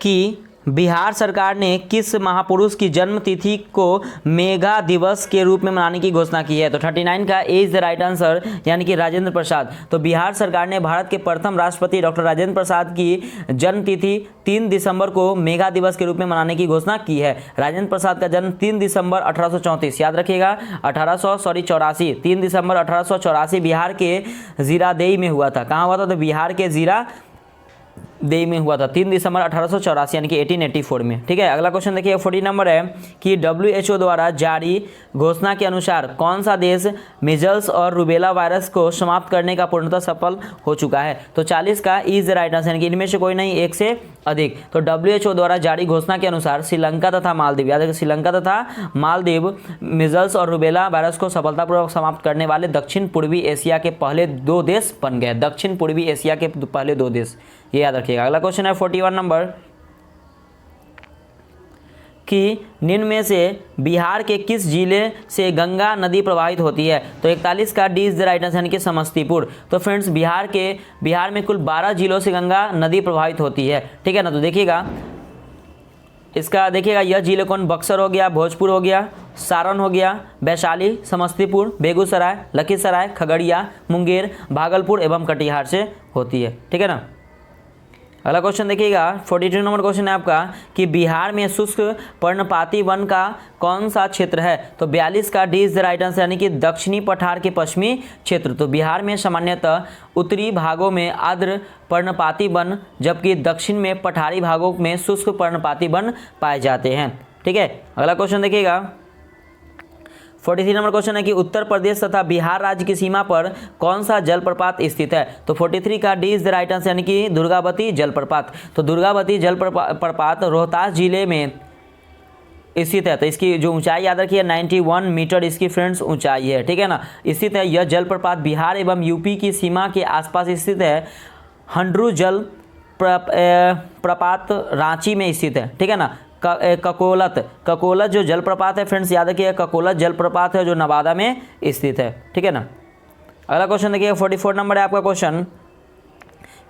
कि बिहार सरकार ने किस महापुरुष की जन्म तिथि को मेगा दिवस के रूप में मनाने की घोषणा की है। तो 39 का ए इज द राइट आंसर, यानी कि राजेंद्र प्रसाद। तो बिहार सरकार ने भारत के प्रथम राष्ट्रपति डॉक्टर राजेंद्र प्रसाद की जन्म तिथि 3 दिसंबर को मेगा दिवस के रूप में मनाने की घोषणा की है। राजेंद्र प्रसाद का जन्म 3 दिसंबर 1834, याद रखिएगा 84 3 दिसंबर 1884 बिहार के जीरादेई में हुआ था। कहाँ हुआ था, तो बिहार के जीरादेई में हुआ था 3 दिसंबर 1884, यानी कि 1884 में। ठीक है, अगला क्वेश्चन देखिए 40 नंबर है कि WHO द्वारा जारी घोषणा के अनुसार कौन सा देश मीजल्स और रूबेला वायरस को समाप्त करने का पूर्णतः सफल हो चुका है। तो 40 का इज राइट आंसर, यानी कि इनमें से कोई नहीं, एक से अधिक। तो WHO द्वारा जारी घोषणा के अनुसार श्रीलंका तथा मालदीव, याद रखिए श्रीलंका तथा मालदीव मीजल्स और रूबेला वायरस को सफलतापूर्वक समाप्त करने वाले दक्षिण पूर्वी एशिया के पहले 2 देश बन गए। दक्षिण पूर्वी एशिया के पहले 2 देश, ये याद रखिएगा। अगला क्वेश्चन है 41 नंबर कि निम्न में से बिहार के किस जिले से गंगा नदी प्रवाहित होती है। तो 41 का D is the right answer, यानी कि समस्तीपुर। तो फ्रेंड्स बिहार में कुल 12 जिलों से गंगा नदी प्रवाहित होती है। ठीक है ना, तो देखिएगा इसका देखिएगा यह जिले कौन, बक्सर हो गया, भोजपुर हो गया, सारण हो गया, वैशाली, समस्तीपुर, बेगूसराय, लखीसराय, खगड़िया, मुंगेर, भागलपुर एवं कटिहार से होती है। ठीक है ना। अगला क्वेश्चन देखिएगा 42 नंबर क्वेश्चन है आपका कि बिहार में शुष्क पर्णपाती वन का कौन सा क्षेत्र है। तो 42 का D is the right answer, यानी कि दक्षिणी पठार के पश्चिमी क्षेत्र। तो बिहार में सामान्यतः उत्तरी भागों में आर्द्र पर्णपाती वन, जबकि दक्षिण में पठारी भागों में शुष्क पर्णपाती वन पाए जाते हैं। ठीक है, अगला क्वेश्चन देखिएगा 43 नंबर क्वेश्चन है कि उत्तर प्रदेश तथा बिहार राज्य की सीमा पर कौन सा जलप्रपात स्थित है। तो 43 का D is the right answer, यानी कि दुर्गावती जलप्रपात। तो दुर्गावती जलप्रपात रोहतास जिले में स्थित है। तो इसकी जो ऊंचाई याद रखिए 91 मीटर इसकी फ्रेंड्स ऊंचाई है। ठीक है ना, स्थित है। यह जलप्रपात बिहार एवं यूपी की सीमा के आसपास स्थित है। हंड्रू जल प्रपात रांची में स्थित है। ठीक है ना। ककोलत जो जलप्रपात है फ्रेंड्स, याद रखिए ककोलत जलप्रपात है जो नवादा में स्थित है। ठीक है ना। अगला क्वेश्चन देखिए 44 नंबर है आपका क्वेश्चन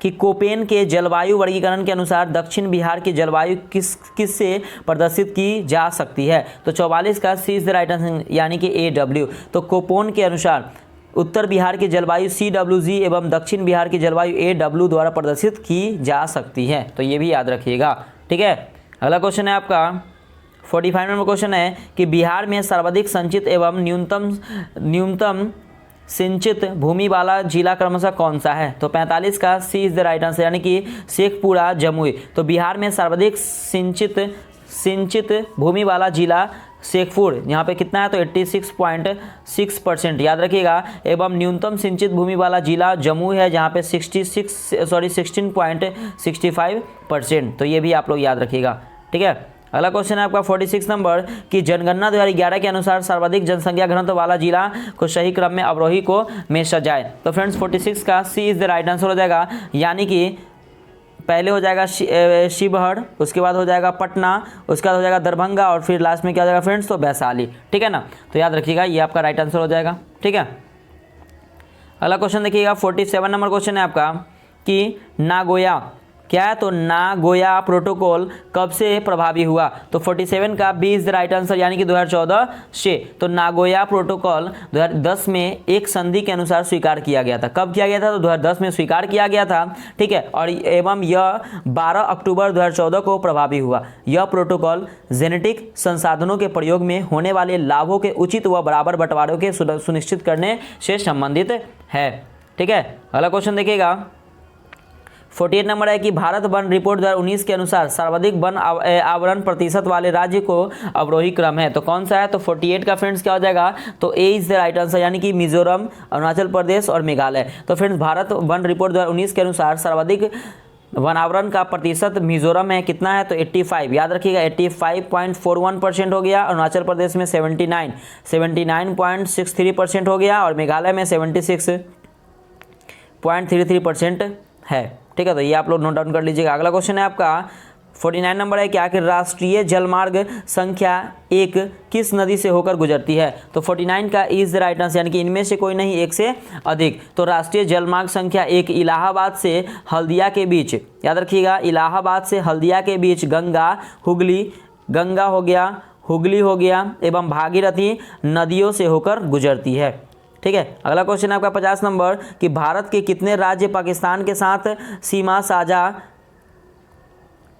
कि कोपेन के जलवायु वर्गीकरण के अनुसार दक्षिण बिहार की जलवायु किस से प्रदर्शित की जा सकती है। तो 44 का C is the right answer, यानी कि AW। तो कोपेन के अनुसार उत्तर बिहार की जलवायु CWG एवं दक्षिण बिहार की जलवायु AW द्वारा प्रदर्शित की जा सकती है। तो ये भी याद रखिएगा। ठीक है, अगला क्वेश्चन है आपका 45 नंबर क्वेश्चन है कि बिहार में सर्वाधिक संचित एवं न्यूनतम सिंचित भूमि वाला जिला क्रमशः कौन सा है। तो 45 का C is the right answer, यानी कि शेखपुरा जमुई। तो बिहार में सर्वाधिक सिंचित भूमि वाला जिला शेखपुर, यहाँ पे कितना है तो 86.6%, याद रखिएगा। एवं न्यूनतम सिंचित भूमि वाला जिला जमुई है, जहाँ पे 16.65%। तो ये भी आप लोग याद रखिएगा। ठीक है, अगला क्वेश्चन है आपका 46 नंबर कि जनगणना 2011 के अनुसार सर्वाधिक जनसंख्या घनत्व वाला जिला को सही क्रम में अवरोही को में सजाए। तो फ्रेंड्स 46 का C is the right answer हो जाएगा, यानी कि पहले हो जाएगा शिवहर, उसके बाद हो जाएगा पटना, उसके बाद हो जाएगा दरभंगा और फिर लास्ट में क्या हो जाएगा फ्रेंड्स तो वैशाली। ठीक है ना, तो याद रखिएगा ये आपका राइट आंसर हो जाएगा। ठीक है, अगला क्वेश्चन देखिएगा 47 नंबर क्वेश्चन है आपका कि नागोया क्या है, तो नागोया प्रोटोकॉल कब से प्रभावी हुआ, तो 47 का B is the right answer, यानी कि 2014 से। तो नागोया प्रोटोकॉल 2010 में एक संधि के अनुसार स्वीकार किया गया था। कब किया गया था, तो 2010 में स्वीकार किया गया था, ठीक है। और एवं यह 12 अक्टूबर 2014 को प्रभावी हुआ। यह प्रोटोकॉल जेनेटिक संसाधनों के प्रयोग में होने वाले लाभों के उचित व बराबर बंटवारे के सुनिश्चित करने से संबंधित है, ठीक है। अगला क्वेश्चन देखिएगा, 48 नंबर है कि भारत वन रिपोर्ट 2019 के अनुसार सर्वाधिक वन आवरण प्रतिशत वाले राज्य को अवरोही क्रम है, तो कौन सा है, तो 48 का फ्रेंड्स क्या हो जाएगा, तो ए इज द राइट आंसर, यानी कि मिजोरम, अरुणाचल प्रदेश और मेघालय। तो फ्रेंड्स भारत वन रिपोर्ट 2019 के अनुसार सर्वाधिक वन आवरण का प्रतिशत मिजोरम है, कितना है, तो 85, याद रखिएगा 85.41% हो गया। अरुणाचल प्रदेश में 79.63% हो गया और मेघालय में 76.33% है, ठीक है। तो ये आप लोग नोट डाउन कर लीजिएगा। अगला क्वेश्चन है आपका 49 नंबर है, क्या कि राष्ट्रीय जलमार्ग संख्या 1 किस नदी से होकर गुजरती है, तो 49 का इज द राइट आंसर, यानी कि इनमें से कोई नहीं, एक से अधिक। तो राष्ट्रीय जलमार्ग संख्या 1 इलाहाबाद से हल्दिया के बीच, याद रखिएगा इलाहाबाद से हल्दिया के बीच गंगा हुगली हो गया एवं भागीरथी नदियों से होकर गुजरती है, ठीक है। अगला क्वेश्चन है आपका 50 नंबर कि भारत के कितने राज्य पाकिस्तान के साथ सीमा साझा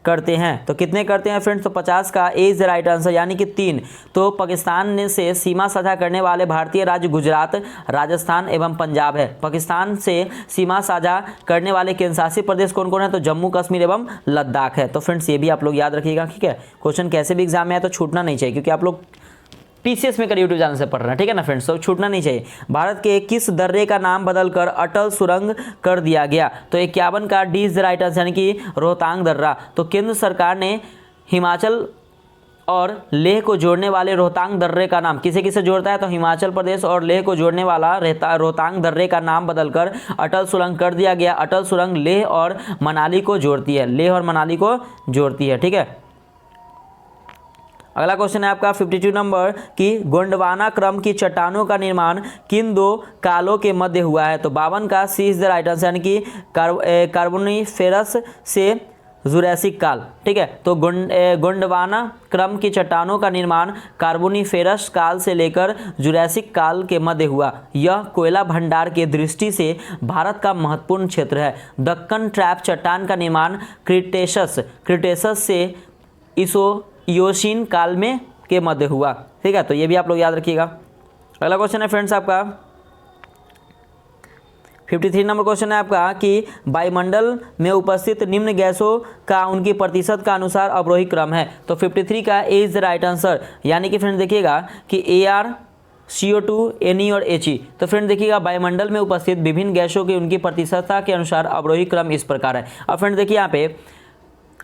करते हैं, तो कितने करते हैं फ्रेंड्स, तो 50 का ए इज द राइट आंसर, यानी कि 3। तो पाकिस्तान से सीमा साझा करने वाले भारतीय राज्य गुजरात, राजस्थान एवं पंजाब है। पाकिस्तान से सीमा साझा करने वाले केंद्रशासित प्रदेश कौन कौन है, तो जम्मू कश्मीर एवं लद्दाख है। तो फ्रेंड्स ये भी आप लोग याद रखिएगा, ठीक है। क्वेश्चन कैसे भी एग्जाम में है तो छूटना नहीं चाहिए, क्योंकि आप लोग पीसीएस में कर यूट्यूब चैनल से पढ़ रहे हैं, ठीक है ना फ्रेंड्स, तो छूटना नहीं चाहिए। भारत के किस दर्रे का नाम बदलकर अटल सुरंग कर दिया गया, तो 51 का D is the right answer, यानी कि रोहतांग दर्रा। तो केंद्र सरकार ने हिमाचल और लेह को जोड़ने वाले रोहतांग दर्रे का नाम किसे किसे जोड़ता है, तो हिमाचल प्रदेश और लेह को जोड़ने वाला रोहतांग दर्रे का नाम बदलकर अटल सुरंग कर दिया गया। अटल सुरंग लेह और मनाली को जोड़ती है, लेह और मनाली को जोड़ती है, ठीक है। अगला क्वेश्चन है आपका 52 नंबर कि गोंडवाना क्रम की चट्टानों का निर्माण किन 2 कालों के मध्य हुआ है, तो 52 का C is the right answer, यानी कि कार्बोनिफेरस से जुरैसिक काल, ठीक है। तो गोंडवाना क्रम की चट्टानों का निर्माण कार्बोनिफेरस काल से लेकर जुरैसिक काल के मध्य हुआ। यह कोयला भंडार के दृष्टि से भारत का महत्वपूर्ण क्षेत्र है। दक्कन ट्रैप चट्टान का निर्माण क्रिटेशस से इयोसीन काल में के मध्य हुआ, ठीक है। तो ये भी आप लोग याद रखिएगा। अगला क्वेश्चन है फ्रेंड्स आपका 53 नंबर क्वेश्चन है आपका कि वायुमंडल में उपस्थित निम्न गैसों का उनकी प्रतिशत का अनुसार अवरोही क्रम है, तो 53 का ए इज द राइट आंसर, यानी कि फ्रेंड्स देखिएगा कि AR CO2 Ne और He। तो फ्रेंड देखिएगा वायुमंडल में उपस्थित विभिन्न गैसों की उनकी प्रतिशतता के अनुसार अवरोही क्रम इस प्रकार है। अब फ्रेंड देखिए यहाँ पे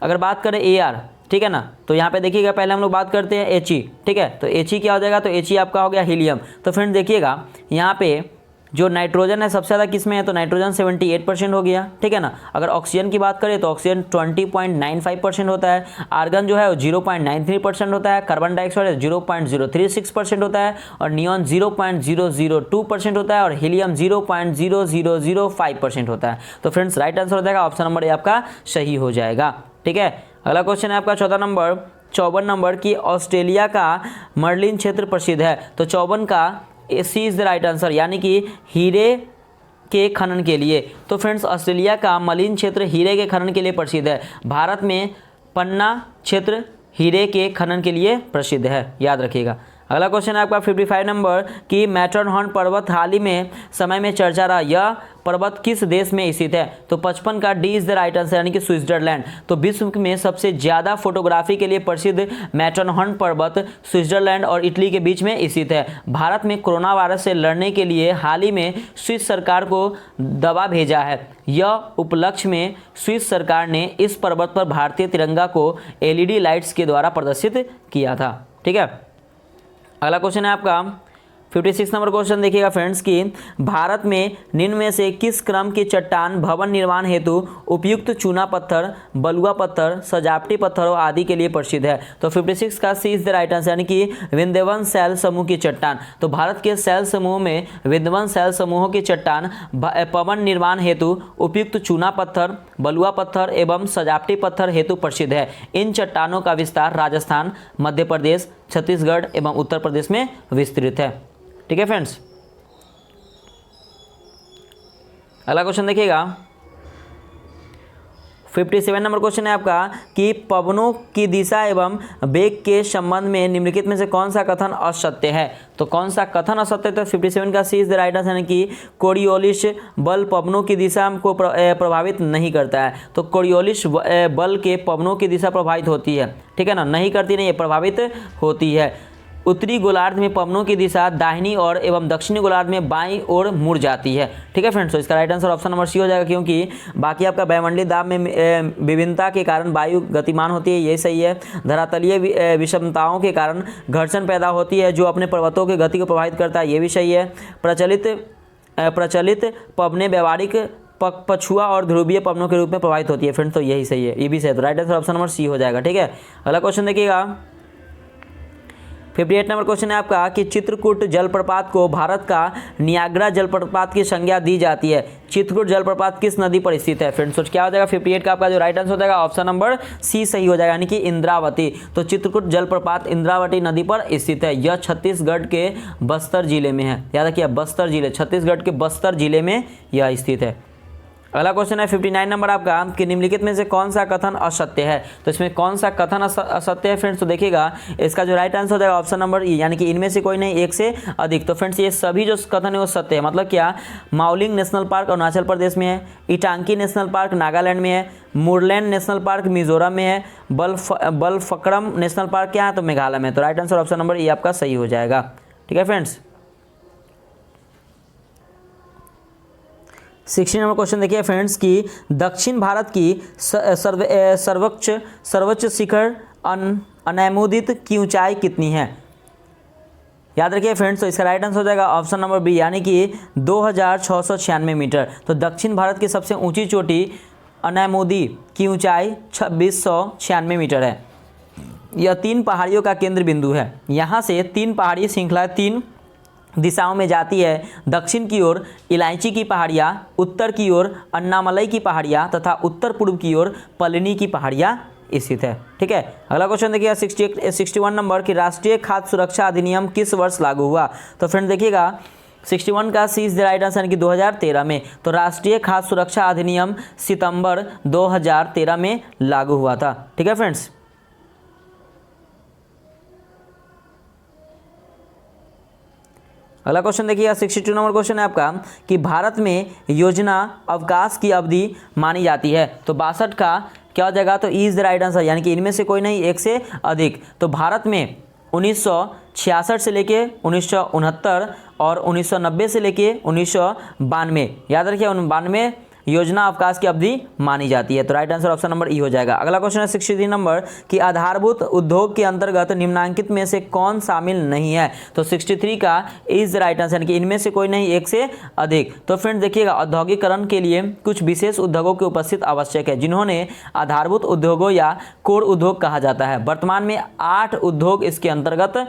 अगर बात करें AR, ठीक है ना, तो यहाँ पे देखिएगा पहले हम लोग बात करते हैं He, ठीक है। तो He क्या हो जाएगा, तो He आपका हो गया हीलियम। तो फ्रेंड देखिएगा यहाँ पे जो नाइट्रोजन है सबसे ज़्यादा किस में है, तो नाइट्रोजन 78% हो गया, ठीक है ना। अगर ऑक्सीजन की बात करें तो ऑक्सीजन 20.95% होता है, आर्गन जो है वो 0.93% होता है, कार्बन डाइऑक्साइड 0.036% होता है और नियॉन 0.002% होता है और हीलियम 0.0005% होता है। तो फ्रेंड्स राइट आंसर हो जाएगा ऑप्शन नंबर ए आपका सही हो जाएगा, ठीक है। अगला क्वेश्चन है आपका 54 नंबर की ऑस्ट्रेलिया का मर्लिन क्षेत्र प्रसिद्ध है, तो 54 का C is the right answer, यानी कि हीरे के खनन के लिए। तो फ्रेंड्स ऑस्ट्रेलिया का मर्लिन क्षेत्र हीरे के खनन के लिए प्रसिद्ध है। भारत में पन्ना क्षेत्र हीरे के खनन के लिए प्रसिद्ध है, याद रखिएगा। अगला क्वेश्चन है आपका 55 नंबर कि मैटरहॉर्न पर्वत हाल ही में समय में चर्चा रहा, यह पर्वत किस देश में स्थित है, तो 55 का D is the right answer, यानी कि स्विट्जरलैंड। तो विश्व में सबसे ज़्यादा फोटोग्राफी के लिए प्रसिद्ध मैटरहॉर्न पर्वत स्विट्जरलैंड और इटली के बीच में स्थित है। भारत में कोरोना वायरस से लड़ने के लिए हाल ही में स्विस सरकार को दवा भेजा है। यह उपलक्ष्य में स्विस सरकार ने इस पर्वत पर भारतीय तिरंगा को LED लाइट्स के द्वारा प्रदर्शित किया था, ठीक है। अगला क्वेश्चन है आपका 56 नंबर क्वेश्चन देखिएगा फ्रेंड्स कि भारत में निम्न में से किस क्रम की चट्टान भवन निर्माण हेतु उपयुक्त चूना पत्थर, बलुआ पत्थर, सजावटी पत्थरों आदि के लिए प्रसिद्ध है। तो 56 का C is the right answer, यानी कि विंध्यवन शैल समूह की चट्टान। तो भारत के शैल समूह में विंध्यवन शैल समूहों की चट्टान भवन निर्माण हेतु उपयुक्त चूना पत्थर, बलुआ पत्थर एवं सजावटी पत्थर हेतु प्रसिद्ध है। इन चट्टानों का विस्तार राजस्थान, मध्य प्रदेश, छत्तीसगढ़ एवं उत्तर प्रदेश में विस्तृत है। ठीक है फ्रेंड्स, अगला क्वेश्चन देखिएगा 57 नंबर क्वेश्चन है आपका कि पवनों की दिशा एवं वेग के संबंध में निम्नलिखित में से कौन सा कथन असत्य है। तो कौन सा कथन असत्य है, तो 57 का C is the right answer, यानी कि कोरियोलिस बल पवनों की दिशा को प्रभावित नहीं करता है। तो कोरियोलिस बल के पवनों की दिशा प्रभावित होती है, ठीक है ना, नहीं करती नहीं, प्रभावित होती है। उत्तरी गोलार्ध में पवनों की दिशा दाहिनी ओर एवं दक्षिणी गोलार्ध में बाईं ओर मुड़ जाती है। ठीक है फ्रेंड्स, तो इसका right answer option number C हो जाएगा, क्योंकि बाकी आपका वायुमंडलीय दाब में विभिन्नता के कारण वायु गतिमान होती है, ये सही है। धरातलीय विषमताओं के कारण घर्षण पैदा होती है जो अपने पर्वतों की गति को प्रभावित करता है, ये भी सही है। प्रचलित पवनें व्यवहारिक पछुआ और ध्रुवीय पवनों के रूप में प्रभावित होती है फ्रेंड्स, तो यही सही है, ये भी सही है। तो right answer option number C हो जाएगा। ठीक है, अगला क्वेश्चन देखिएगा 58 नंबर क्वेश्चन है आपका कि चित्रकूट जलप्रपात को भारत का नियाग्रा जलप्रपात की संज्ञा दी जाती है। चित्रकूट जलप्रपात किस नदी पर स्थित है फ्रेंड्स, तो क्या हो जाएगा 58 का आपका जो राइट आंसर हो जाएगा ऑप्शन नंबर सी सही हो जाएगा, यानी कि इंद्रावती। तो चित्रकूट जलप्रपात इंद्रावती नदी पर स्थित है, यह छत्तीसगढ़ के बस्तर जिले में है। याद रखिए बस्तर जिले, छत्तीसगढ़ के बस्तर जिले में यह स्थित है। अगला क्वेश्चन है 59 नंबर आपका कि निम्नलिखित में से कौन सा कथन असत्य है। तो इसमें कौन सा कथन असत्य है फ्रेंड्स, तो देखिएगा इसका जो राइट आंसर हो जाएगा ऑप्शन नंबर ई, यानी कि इनमें से कोई नहीं, एक से अधिक। तो फ्रेंड्स ये सभी जो कथन है वो सत्य है। मतलब क्या, माउलिंग नेशनल पार्क अरुणाचल प्रदेश में है, इटांकी नेशनल पार्क नागालैंड में है, मुरलैंड नेशनल पार्क मिजोरम में है, बलफक्रम नेशनल पार्क क्या है, तो मेघालय में। तो राइट आंसर ऑप्शन नंबर ई आपका सही हो जाएगा। ठीक है फ्रेंड्स, 60 नंबर क्वेश्चन देखिए फ्रेंड्स कि दक्षिण भारत की सर्वोच्च शिखर अनैमोदित की ऊंचाई कितनी है। याद रखिए फ्रेंड्स, तो इसका राइट आंसर हो जाएगा ऑप्शन नंबर बी, यानी कि 2696 मीटर। तो दक्षिण भारत की सबसे ऊंची चोटी अनैमोदी की ऊंचाई 2696 मीटर है। यह 3 पहाड़ियों का केंद्र बिंदु है। यहाँ से 3 पहाड़ी श्रृंखलाएं 3 दिशाओं में जाती है। दक्षिण की ओर इलायची की पहाड़ियाँ, उत्तर की ओर अन्नामलई की पहाड़ियाँ तथा उत्तर पूर्व की ओर पलनी की पहाड़ियाँ स्थित है। ठीक है, अगला क्वेश्चन देखिएगा 61 नंबर कि राष्ट्रीय खाद्य सुरक्षा अधिनियम किस वर्ष लागू हुआ। तो फ्रेंड देखिएगा 61 का C is the right answer, यानी कि 2013 में। तो राष्ट्रीय खाद्य सुरक्षा अधिनियम सितंबर 2013 में लागू हुआ था। ठीक है फ्रेंड्स, अगला क्वेश्चन देखिएगा 62 नंबर क्वेश्चन है आपका कि भारत में योजना अवकाश की अवधि मानी जाती है। तो 62 का क्या हो जाएगा, तो इज द राइट आंसर, यानी कि इनमें से कोई नहीं, एक से अधिक। तो भारत में 1966 से लेके 1969 और 1990 से लेके 1992, याद रखिए 92 योजना अवकाश की अवधि मानी जाती है। तो राइट आंसर ऑप्शन नंबर ई हो जाएगा। अगला क्वेश्चन है 63 नंबर कि आधारभूत उद्योग के अंतर्गत निम्नलिखित में से कौन शामिल नहीं है। तो 63 का इज राइट आंसर, यानी कि इनमें से कोई नहीं, एक से अधिक। तो फ्रेंड्स देखिएगा औद्योगिकरण के लिए कुछ विशेष उद्योगों की उपस्थित आवश्यक है, जिन्होंने आधारभूत उद्योगों या कोर उद्योग कहा जाता है। वर्तमान में 8 उद्योग इसके अंतर्गत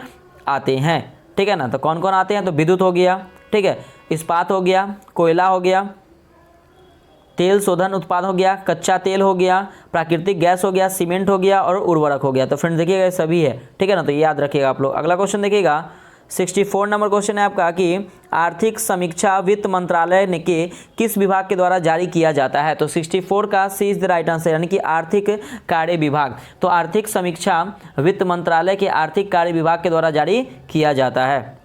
आते हैं। ठीक है ना, तो कौन कौन आते हैं, तो विद्युत हो गया, ठीक है, इस्पात हो गया, कोयला हो गया, तेल शोधन उत्पाद हो गया, कच्चा तेल हो गया, प्राकृतिक गैस हो गया, सीमेंट हो गया और उर्वरक हो गया। तो फ्रेंड्स देखिएगा ये सभी है। ठीक है ना, तो ये याद रखिएगा आप लोग। अगला क्वेश्चन देखिएगा 64 नंबर क्वेश्चन है आपका कि आर्थिक समीक्षा वित्त मंत्रालय ने के किस विभाग के द्वारा जारी किया जाता है। तो 64 का C is the right answer, यानी कि आर्थिक कार्य विभाग। तो आर्थिक समीक्षा वित्त मंत्रालय के आर्थिक कार्य विभाग के द्वारा जारी किया जाता है।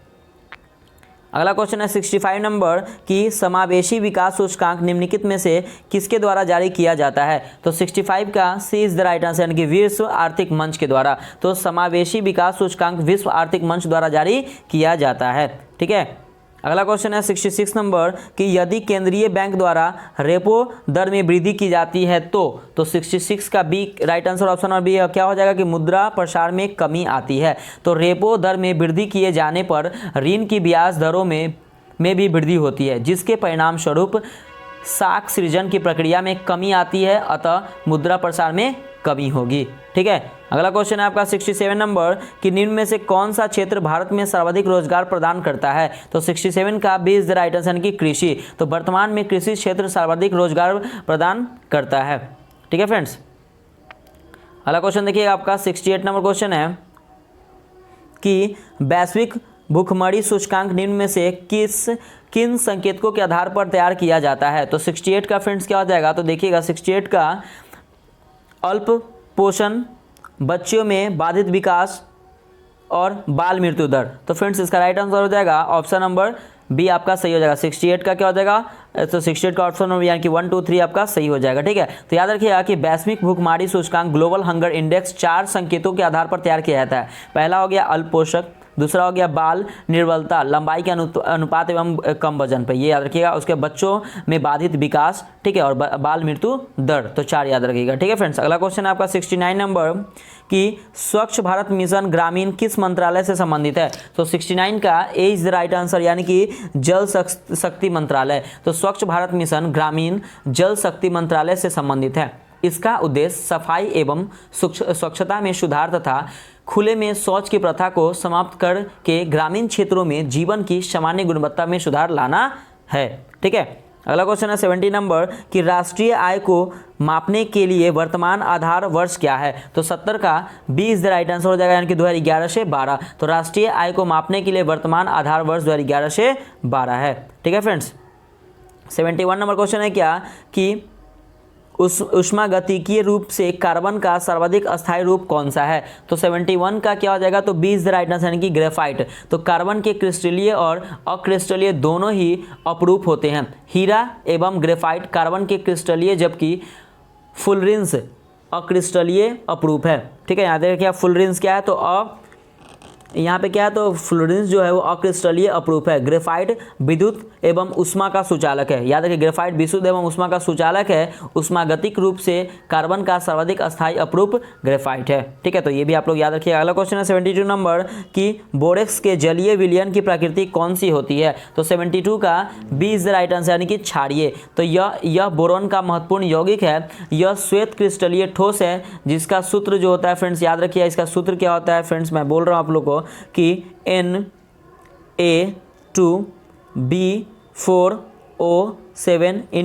अगला क्वेश्चन है 65 नंबर कि समावेशी विकास सूचकांक निम्नलिखित में से किसके द्वारा जारी किया जाता है। तो 65 का C is the right answer, यानी कि विश्व आर्थिक मंच के द्वारा। तो समावेशी विकास सूचकांक विश्व आर्थिक मंच द्वारा जारी किया जाता है। ठीक है, अगला क्वेश्चन है 66 नंबर कि यदि केंद्रीय बैंक द्वारा रेपो दर में वृद्धि की जाती है तो 66 का B right answer option number B क्या हो जाएगा कि मुद्रा प्रसार में कमी आती है। तो रेपो दर में वृद्धि किए जाने पर ऋण की ब्याज दरों में भी वृद्धि होती है, जिसके परिणाम स्वरूप साख सृजन की प्रक्रिया में कमी आती है, अतः मुद्रा प्रसार में कमी होगी। ठीक है, अगला क्वेश्चन है आपका 67 नंबर कि निम्न में से कौन सा क्षेत्र भारत में सर्वाधिक रोजगार प्रदान करता है। तो 67 का B is the right answer की कृषि। तो वर्तमान में कृषि क्षेत्र सर्वाधिक रोजगार प्रदान करता है। ठीक है फ्रेंड्स, अगला क्वेश्चन देखिए आपका 68 नंबर क्वेश्चन है कि वैश्विक भूखमरी सूचकांक निम्न में से किन संकेतकों के आधार पर तैयार किया जाता है। तो 68 का फ्रेंड्स क्या हो जाएगा, तो देखिएगा 68 का अल्प पोषण, बच्चों में बाधित विकास और बाल मृत्यु दर। तो फ्रेंड्स इसका राइट आंसर हो जाएगा ऑप्शन नंबर बी आपका सही हो जाएगा। 68 का क्या हो जाएगा, तो 68 का ऑप्शन नंबर यानी कि 1 2 3 आपका सही हो जाएगा। ठीक है, तो याद रखिएगा कि वैश्विक भूखमरी सूचकांक ग्लोबल हंगर इंडेक्स 4 संकेतों के आधार पर तैयार किया जाता है। पहला हो गया अल्प पोषक, दूसरा हो गया बाल निर्बलता, लंबाई के अनुपात एवं कम वजन पे, ये याद रखिएगा। उसके बच्चों में बाधित विकास, ठीक है, और बाल मृत्यु दर, तो 4 याद रखिएगा। ठीक है फ्रेंड्स, अगला क्वेश्चन है आपका 69 नंबर कि स्वच्छ भारत मिशन ग्रामीण किस मंत्रालय से संबंधित है। तो 69 का ए इज द राइट आंसर यानी कि जल शक्ति मंत्रालय। तो स्वच्छ भारत मिशन ग्रामीण जल शक्ति मंत्रालय से संबंधित है। इसका उद्देश्य सफाई एवं स्वच्छता में सुधार तथा खुले में शौच की प्रथा को समाप्त करके ग्रामीण क्षेत्रों में जीवन की सामान्य गुणवत्ता में सुधार लाना है। ठीक है, अगला क्वेश्चन है 70 नंबर कि राष्ट्रीय आय को मापने के लिए वर्तमान आधार वर्ष क्या है। तो 70 का B is the right answer हो जाएगा यानी कि 2011 से 12। तो राष्ट्रीय आय को मापने के लिए वर्तमान आधार वर्ष 2011 से 12 है। ठीक है फ्रेंड्स, 71 नंबर क्वेश्चन है क्या कि उष्मागतिकीय रूप से कार्बन का सर्वाधिक अस्थायी रूप कौन सा है। तो 71 का क्या हो जाएगा, तो B is the right answer यानी कि ग्रेफाइट। तो कार्बन के क्रिस्टलीय और अक्रिस्टलीय दोनों ही अपरूप होते हैं। हीरा एवं ग्रेफाइट कार्बन के क्रिस्टलीय जबकि फुलरिन्स अक्रिस्टलीय अपरूप है। ठीक है, यहाँ देखिए फुलरिन्स क्या है, तो यहाँ पे क्या है, तो फ्लोरेंस जो है वो अक्रिस्टलीय अपरूप है। ग्रेफाइट विद्युत एवं उष्मा का सुचालक है। याद रखिए ग्रेफाइट विद्युत एवं उष्मा का सुचालक है। उष्मागतिक रूप से कार्बन का सर्वाधिक अस्थायी अपरूप ग्रेफाइट है। ठीक है, तो ये भी आप लोग याद रखिए। अगला क्वेश्चन है 72 नंबर कि बोरेक्स के जलीय विलयन की प्रकृति कौन सी होती है। तो 72 का B is the right answer यानी कि क्षारीय। तो यह बोरोन का महत्वपूर्ण यौगिक है। यह श्वेत क्रिस्टलीय ठोस है जिसका सूत्र जो होता है फ्रेंड्स, याद रखिए इसका सूत्र क्या होता है फ्रेंड्स, मैं बोल रहा हूँ आप लोग को कि Na2B4O7 ×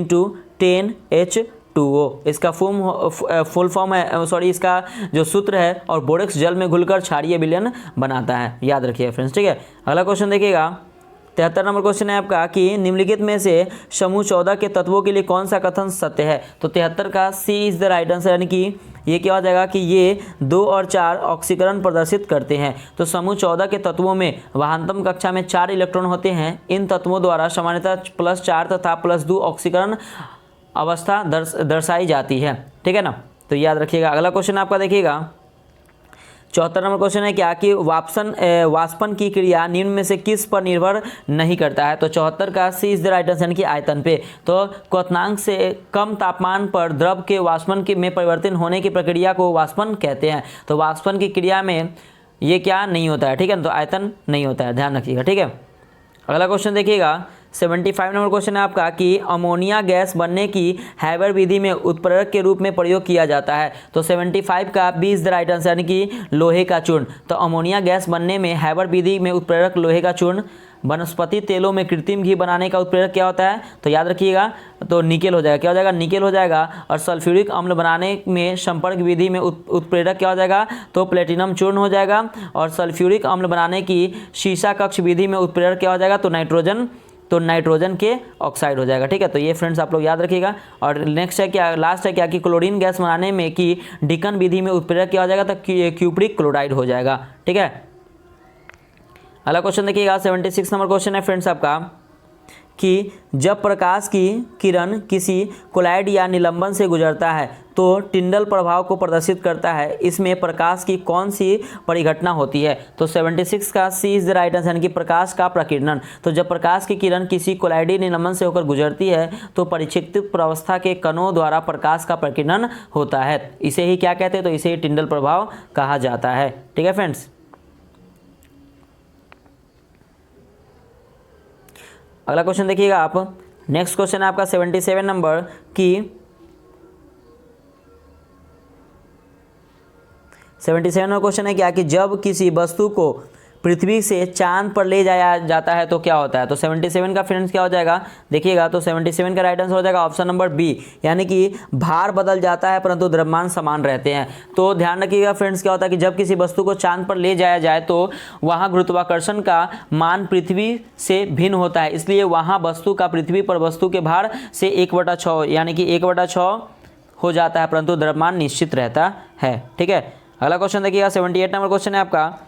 10H2O इसका फुल फॉर्म है, सॉरी इसका जो सूत्र है। और बोरेक्स जल में घुलकर क्षारीय विलयन बनाता है, याद रखिए फ्रेंड्स। ठीक है, अगला क्वेश्चन देखिएगा 73 नंबर क्वेश्चन है आपका कि निम्नलिखित में से समूह 14 के तत्वों के लिए कौन सा कथन सत्य है। तो 73 का C is the right answer यानी कि ये क्या हो जाएगा कि ये 2 और 4 ऑक्सीकरण प्रदर्शित करते हैं। तो समूह 14 के तत्वों में वाहनतम कक्षा में 4 इलेक्ट्रॉन होते हैं। इन तत्वों द्वारा सामान्यतः +4 तथा +2 ऑक्सीकरण अवस्था दर्शाई जाती है। ठीक है ना, तो याद रखिएगा। अगला क्वेश्चन आपका देखिएगा 74 नंबर क्वेश्चन है क्या कि वाष्पन की क्रिया निम्न में से किस पर निर्भर नहीं करता है। तो 74 का C is the right answer यानी कि आयतन पे। तो क्वथनांक से कम तापमान पर द्रव के वाष्पन में परिवर्तन होने की प्रक्रिया को वाष्पन कहते हैं। तो वाष्पन की क्रिया में ये क्या नहीं होता है, ठीक है, तो आयतन नहीं होता है, ध्यान रखिएगा। ठीक है, अगला क्वेश्चन देखिएगा 75 नंबर क्वेश्चन है आपका कि अमोनिया गैस बनने की हैबर विधि में उत्प्रेरक के रूप में प्रयोग किया जाता है। तो 75 का B is the right answer यानी कि लोहे का चूर्ण। तो अमोनिया गैस बनने में हैबर विधि में उत्प्रेरक लोहे का चूर्ण। वनस्पति तेलों में कृत्रिम घी बनाने का उत्प्रेरक क्या होता है, तो याद रखिएगा तो निकेल हो जाएगा। क्या हो जाएगा, निकेल हो जाएगा। और सल्फ्यूरिक अम्ल बनाने में संपर्क विधि में उत्प्रेरक क्या हो जाएगा, तो प्लेटिनम चूर्ण हो जाएगा। और सल्फ्यूरिक अम्ल बनाने की शीशा कक्ष विधि में उत्प्रेरक क्या हो जाएगा, तो नाइट्रोजन के ऑक्साइड हो जाएगा। ठीक है, तो ये फ्रेंड्स आप लोग याद रखिएगा। और नेक्स्ट है क्या, लास्ट है क्या कि क्लोरीन गैस बनाने में कि डिकन विधि में उत्प्रेरक क्या हो जाएगा, तो क्यूप्रिक क्लोराइड हो जाएगा। ठीक है, अगला क्वेश्चन देखिएगा 76 नंबर क्वेश्चन है फ्रेंड्स आपका कि जब प्रकाश की किरण किसी कोलाइड या निलंबन से गुजरता है तो टिंडल प्रभाव को प्रदर्शित करता है। इसमें प्रकाश की कौन सी परिघटना होती है? तो 76 का C is the right answer, यानी कि प्रकाश का प्रकीर्णन। तो जब प्रकाश की किरण किसी कोलाइडी निलंबन से होकर गुजरती है तो परिक्षिप्त अवस्था के कणों द्वारा प्रकाश का प्रकीर्णन होता है। इसे ही क्या कहते हैं? तो इसे ही टिंडल प्रभाव कहा जाता है। ठीक है फ्रेंड्स। अगला क्वेश्चन देखिएगा आप। नेक्स्ट क्वेश्चन है आपका 77 नंबर की 77 नंबर क्वेश्चन है क्या कि जब किसी वस्तु को पृथ्वी से चांद पर ले जाया जाता है तो क्या होता है? तो 77 का फ्रेंड्स क्या हो जाएगा? देखिएगा तो 77 का राइट आंसर हो जाएगा ऑप्शन नंबर बी, यानी कि भार बदल जाता है परंतु द्रव्यमान समान रहते हैं। तो ध्यान रखिएगा फ्रेंड्स, क्या होता है कि जब किसी वस्तु को चांद पर ले जाया जाए तो वहाँ गुरुत्वाकर्षण का मान पृथ्वी से भिन्न होता है, इसलिए वहाँ वस्तु का पृथ्वी पर वस्तु के भार से 1/6 यानी कि 1/6 हो जाता है, परंतु द्रव्यमान निश्चित रहता है। ठीक है। अगला क्वेश्चन देखिएगा 78 नंबर क्वेश्चन है आपका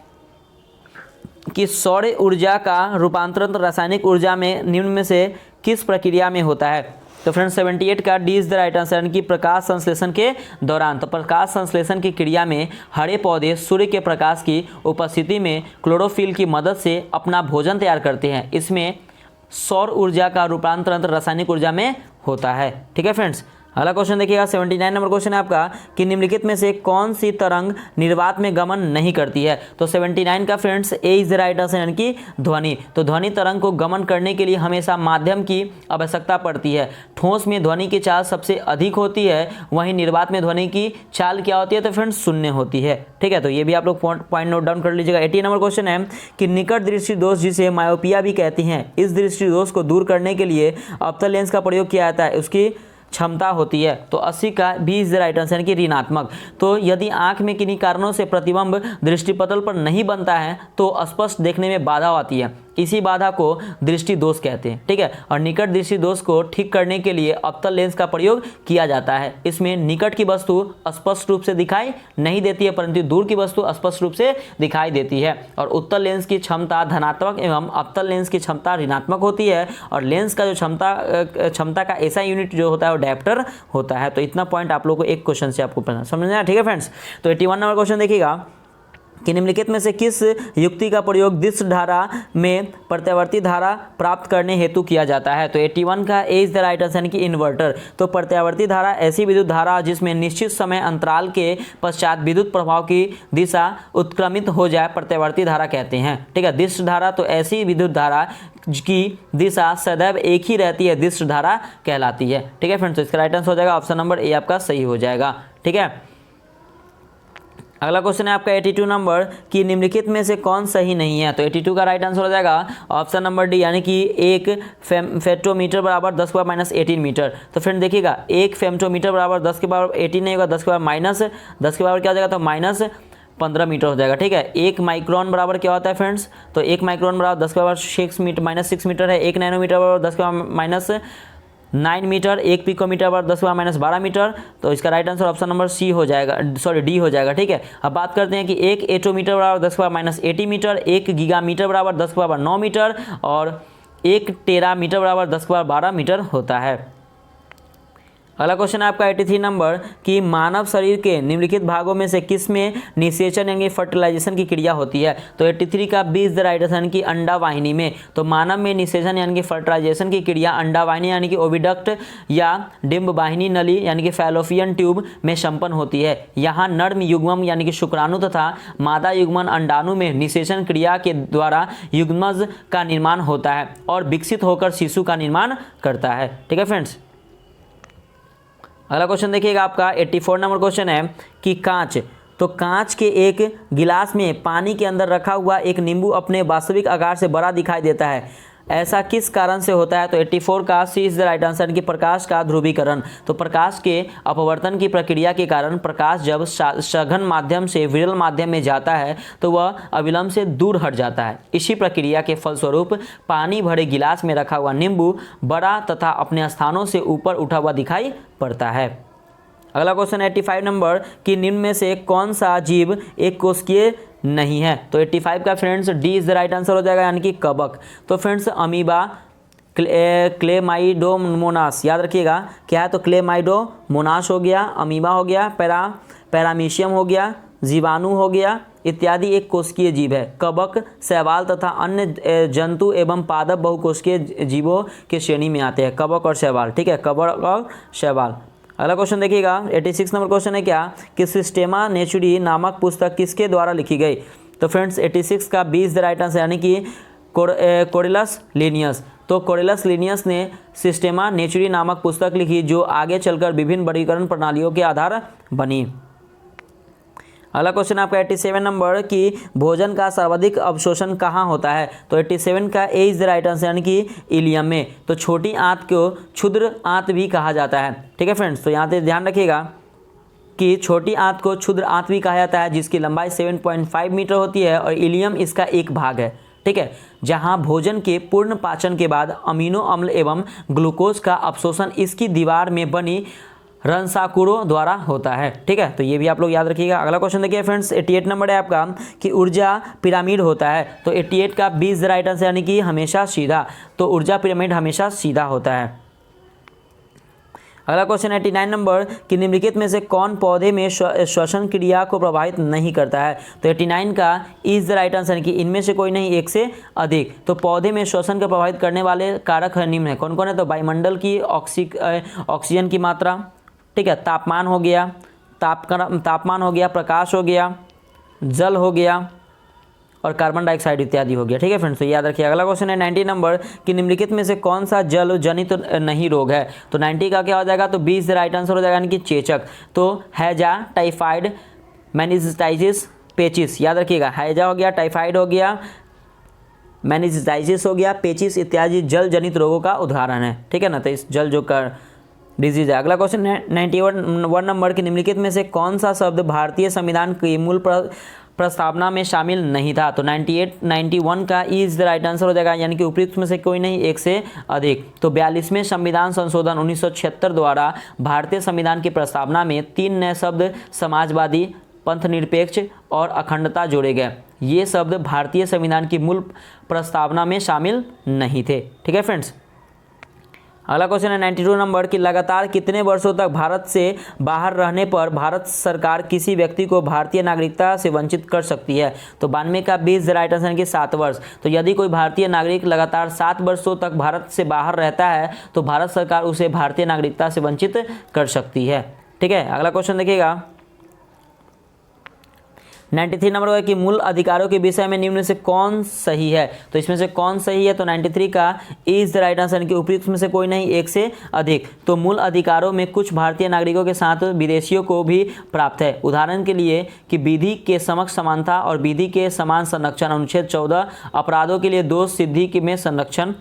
कि सौर ऊर्जा का रूपांतरण रासायनिक ऊर्जा में निम्न में से किस प्रक्रिया में होता है? तो फ्रेंड्स 78 का D is the right answer, यानी कि प्रकाश संश्लेषण के दौरान। तो प्रकाश संश्लेषण की क्रिया में हरे पौधे सूर्य के प्रकाश की उपस्थिति में क्लोरोफिल की मदद से अपना भोजन तैयार करते हैं। इसमें सौर ऊर्जा का रूपांतरण रासायनिक ऊर्जा में होता है। ठीक है फ्रेंड्स। अगला क्वेश्चन देखिएगा 79 नंबर क्वेश्चन है आपका कि निम्नलिखित में से कौन सी तरंग निर्वात में गमन नहीं करती है? तो 79 का friends A is the right answer, यानी कि ध्वनि। तो ध्वनि तरंग को गमन करने के लिए हमेशा माध्यम की आवश्यकता पड़ती है। ठोस में ध्वनि की चाल सबसे अधिक होती है, वहीं निर्वात में ध्वनि की चाल क्या होती है? तो फ्रेंड्स शून्य होती है। ठीक है, तो ये भी आप लोग पॉइंट नोट डाउन कर लीजिएगा। 80 नंबर क्वेश्चन है कि निकट दृष्टि दोष जिसे मायोपिया भी कहती हैं, इस दृष्टि दोष को दूर करने के लिए अवतल लेंस का प्रयोग किया जाता है, उसकी क्षमता होती है। तो 80 का भी इज द राइट आंसर, यानी कि ऋणात्मक। तो यदि आंख में किन्हीं कारणों से प्रतिबिंब दृष्टिपटल पर नहीं बनता है तो स्पष्ट देखने में बाधा आती है, इसी बाधा को दृष्टि दोष कहते हैं। ठीक है। और निकट दृष्टि दोष को ठीक करने के लिए अवतल लेंस का प्रयोग किया जाता है। इसमें निकट की वस्तु स्पष्ट रूप से दिखाई नहीं देती है, परंतु दूर की वस्तु स्पष्ट रूप से दिखाई देती है। और उत्तल लेंस की क्षमता धनात्मक एवं अवतल लेंस की क्षमता ऋणात्मक होती है। और लेंस का जो क्षमता का ऐसा यूनिट जो होता है वो डायप्टर होता है। तो इतना पॉइंट आप लोग को एक क्वेश्चन से आपको पता समझना है। ठीक है फ्रेंड्स। तो 81 नंबर क्वेश्चन देखिएगा कि निम्नलिखित में से किस युक्ति का प्रयोग दिश धारा में प्रत्यावर्ती धारा प्राप्त करने हेतु किया जाता है? तो 81 का ए इज द राइट आंसर, यानी कि इन्वर्टर। तो प्रत्यावर्ती धारा ऐसी विद्युत धारा जिसमें निश्चित समय अंतराल के पश्चात विद्युत प्रभाव की दिशा उत्क्रमित हो जाए, प्रत्यावर्ती धारा कहते हैं। ठीक है। दिश धारा तो ऐसी विद्युत धारा की दिशा सदैव एक ही रहती है, दिश धारा कहलाती है। ठीक है फ्रेंड्स। तो इसका राइट आंसर हो जाएगा ऑप्शन नंबर ए आपका सही हो जाएगा। ठीक है। अगला क्वेश्चन है आपका 82 नंबर कि निम्नलिखित में से कौन सही नहीं है? तो 82 का राइट आंसर हो जाएगा ऑप्शन नंबर डी, यानी कि एक फेम्टोमीटर बराबर 10⁻18 मीटर। तो फ्रेंड देखिएगा, एक फेम्टोमीटर बराबर 10⁻18 नहीं होगा, 10 के बराबर क्या हो जाएगा? तो -15 मीटर हो जाएगा। ठीक है। एक माइक्रोन बराबर क्या होता है फ्रेंड्स? तो एक माइक्रोन बराबर 10⁻6 मीटर है। एक नैनोमीटर बराबर 10⁻9 मीटर। एक पिकोमीटर बराबर 10⁻12 मीटर। तो इसका right answer option number C हो जाएगा, सॉरी डी हो जाएगा। ठीक है। अब बात करते हैं कि एक एटोमीटर बराबर 10⁻80 मीटर, एक गीगामीटर बराबर 10⁻9 मीटर और एक टेरामीटर बराबर 10⁻12 मीटर होता है। अगला क्वेश्चन है आपका 83 नंबर कि मानव शरीर के निम्नलिखित भागों में से किस में निषेचन यानी फर्टिलाइजेशन की क्रिया होती है? तो 83 का B is the right answer, यानी कि अंडा वाहिनी में। तो मानव में निषेचन यानी कि फर्टिलाइजेशन की क्रिया अंडा वाहिनी यानी कि ओविडक्ट या डिंब वाहिनी नली यानी कि फैलोपियन ट्यूब में संपन्न होती है। यहाँ नर्म युग्मन यानी कि शुक्राणु तथा मादा युग्मन अंडाणु में निषेचन क्रिया के द्वारा युग्मज का निर्माण होता है और विकसित होकर शिशु का निर्माण करता है। ठीक है फ्रेंड्स। अगला क्वेश्चन देखिएगा आपका 84 नंबर क्वेश्चन है कि कांच। तो कांच के एक गिलास में पानी के अंदर रखा हुआ एक नींबू अपने वास्तविक आकार से बड़ा दिखाई देता है, ऐसा किस कारण से होता है? तो 84 का C is the right answer, कि प्रकाश का ध्रुवीकरण। तो प्रकाश के अपवर्तन की प्रक्रिया के कारण प्रकाश जब सघन माध्यम से विरल माध्यम में जाता है तो वह अविलंब से दूर हट जाता है। इसी प्रक्रिया के फलस्वरूप पानी भरे गिलास में रखा हुआ नींबू बड़ा तथा अपने स्थानों से ऊपर उठा हुआ दिखाई पड़ता है। अगला क्वेश्चन 85 नंबर कि निम्न में से कौन सा जीव एक कोशिकीय नहीं है? तो 85 का friends D is the right answer हो जाएगा, यानी कि कवक। तो फ्रेंड्स अमीबा क्लेमाइडोमोनास, याद रखिएगा क्या है, तो क्लेमाइडोमोनास हो गया, अमीबा हो गया, पैरामीशियम हो गया, जीवाणु हो गया इत्यादि एक कोशिकीय जीव है। कवक, शैवाल तथा अन्य जंतु एवं पादप बहुकोशिकीय जीवों के श्रेणी में आते हैं, कवक और शैवाल। ठीक है, कवक और शैवाल। अगला क्वेश्चन देखिएगा 86 नंबर क्वेश्चन है क्या कि सिस्टेमा नेचुरी नामक पुस्तक किसके द्वारा लिखी गई। तो फ्रेंड्स 86 का 20 द राइट आंसर यानी कि कोरेलस लिनियस। तो कोरेलस लिनियस ने सिस्टेमा नेचुरी नामक पुस्तक लिखी जो आगे चलकर विभिन्न वर्गीकरण प्रणालियों के आधार बनी। अगला क्वेश्चन आपका 87 नंबर कि भोजन का सर्वाधिक अवशोषण कहाँ होता है। तो 87 का ए इज द राइट आंसर यानी कि इलियम में। तो छोटी आंत को क्षुद्र आंत भी कहा जाता है। ठीक है फ्रेंड्स, तो यहाँ पे ध्यान रखिएगा कि छोटी आंत को क्षुद्र आंत भी कहा जाता है जिसकी लंबाई 7.5 मीटर होती है और इलियम इसका एक भाग है। ठीक है, जहाँ भोजन के पूर्ण पाचन के बाद अमीनो अम्ल एवं ग्लूकोज का अवशोषण इसकी दीवार में बनी रंसाकुरों द्वारा होता है। ठीक है, तो ये भी आप लोग याद रखिएगा। अगला क्वेश्चन देखिए फ्रेंड्स 88 नंबर है आपका कि ऊर्जा पिरामिड होता है। तो 88 का 20 राइट आंसर यानी कि हमेशा सीधा। तो ऊर्जा पिरामिड हमेशा सीधा होता है। अगला क्वेश्चन 89 नंबर कि निम्नलिखित में से कौन पौधे में श्वसन क्रिया को प्रभावित नहीं करता है। तो 89 का इज द राइट आंसर कि इनमें से कोई नहीं, एक से अधिक। तो पौधे में श्वसन को प्रभावित करने वाले कारक निम्न है, कौन कौन है। तो वायुमंडल की ऑक्सीजन की मात्रा, ठीक है, तापमान हो गया, तापमान हो गया, प्रकाश हो गया, जल हो गया और कार्बन डाइऑक्साइड इत्यादि हो गया। ठीक है फ्रेंड्स, तो याद रखिए। अगला क्वेश्चन है 90 नंबर कि निम्नलिखित में से कौन सा जल जनित नहीं रोग है। तो 90 का क्या हो जाएगा, तो 20 राइट आंसर हो जाएगा यानी कि चेचक। तो हैजा, टाइफाइड, मेनिंजाइटिस, पेचिस, याद रखिएगा। हैजा हो गया, टाइफाइड हो गया, मेनिंजाइटिस हो गया, पेचिस इत्यादि जल जनित रोगों का उदाहरण है। ठीक है ना, तो इस जल जो का डिजीज है। अगला क्वेश्चन है 91 नंबर कि निम्नलिखित में से कौन सा शब्द भारतीय संविधान की मूल प्रस्तावना में शामिल नहीं था। तो 91 का इज द राइट आंसर हो जाएगा यानी कि उपयुक्त में से कोई नहीं, एक से अधिक। तो 42वें संविधान संशोधन 1976 द्वारा भारतीय संविधान की प्रस्तावना में 3 नए शब्द समाजवादी, पंथनिरपेक्ष और अखंडता जोड़े गए। ये शब्द भारतीय संविधान की मूल प्रस्तावना में शामिल नहीं थे। ठीक है फ्रेंड्स। अगला क्वेश्चन है 92 नंबर कि लगातार कितने वर्षों तक भारत से बाहर रहने पर भारत सरकार किसी व्यक्ति को भारतीय नागरिकता से वंचित कर सकती है। तो 92 का 20 राइट आंसर कि 7 वर्ष। तो यदि कोई भारतीय नागरिक लगातार 7 वर्षों तक भारत से बाहर रहता है तो भारत सरकार उसे भारतीय नागरिकता से वंचित कर सकती है। ठीक है, अगला क्वेश्चन देखिएगा 93 नंबर है कि मूल अधिकारों के विषय में निम्न में से कौन सही है। तो इसमें से कौन सही है, तो 93 का इज द राइट आंसर कि उपयुक्त में से कोई नहीं, एक से अधिक। तो मूल अधिकारों में कुछ भारतीय नागरिकों के साथ विदेशियों को भी प्राप्त है। उदाहरण के लिए कि विधि के समक्ष समानता और विधि के समान संरक्षण अनुच्छेद 14, अपराधों के लिए दोष सिद्धि में संरक्षण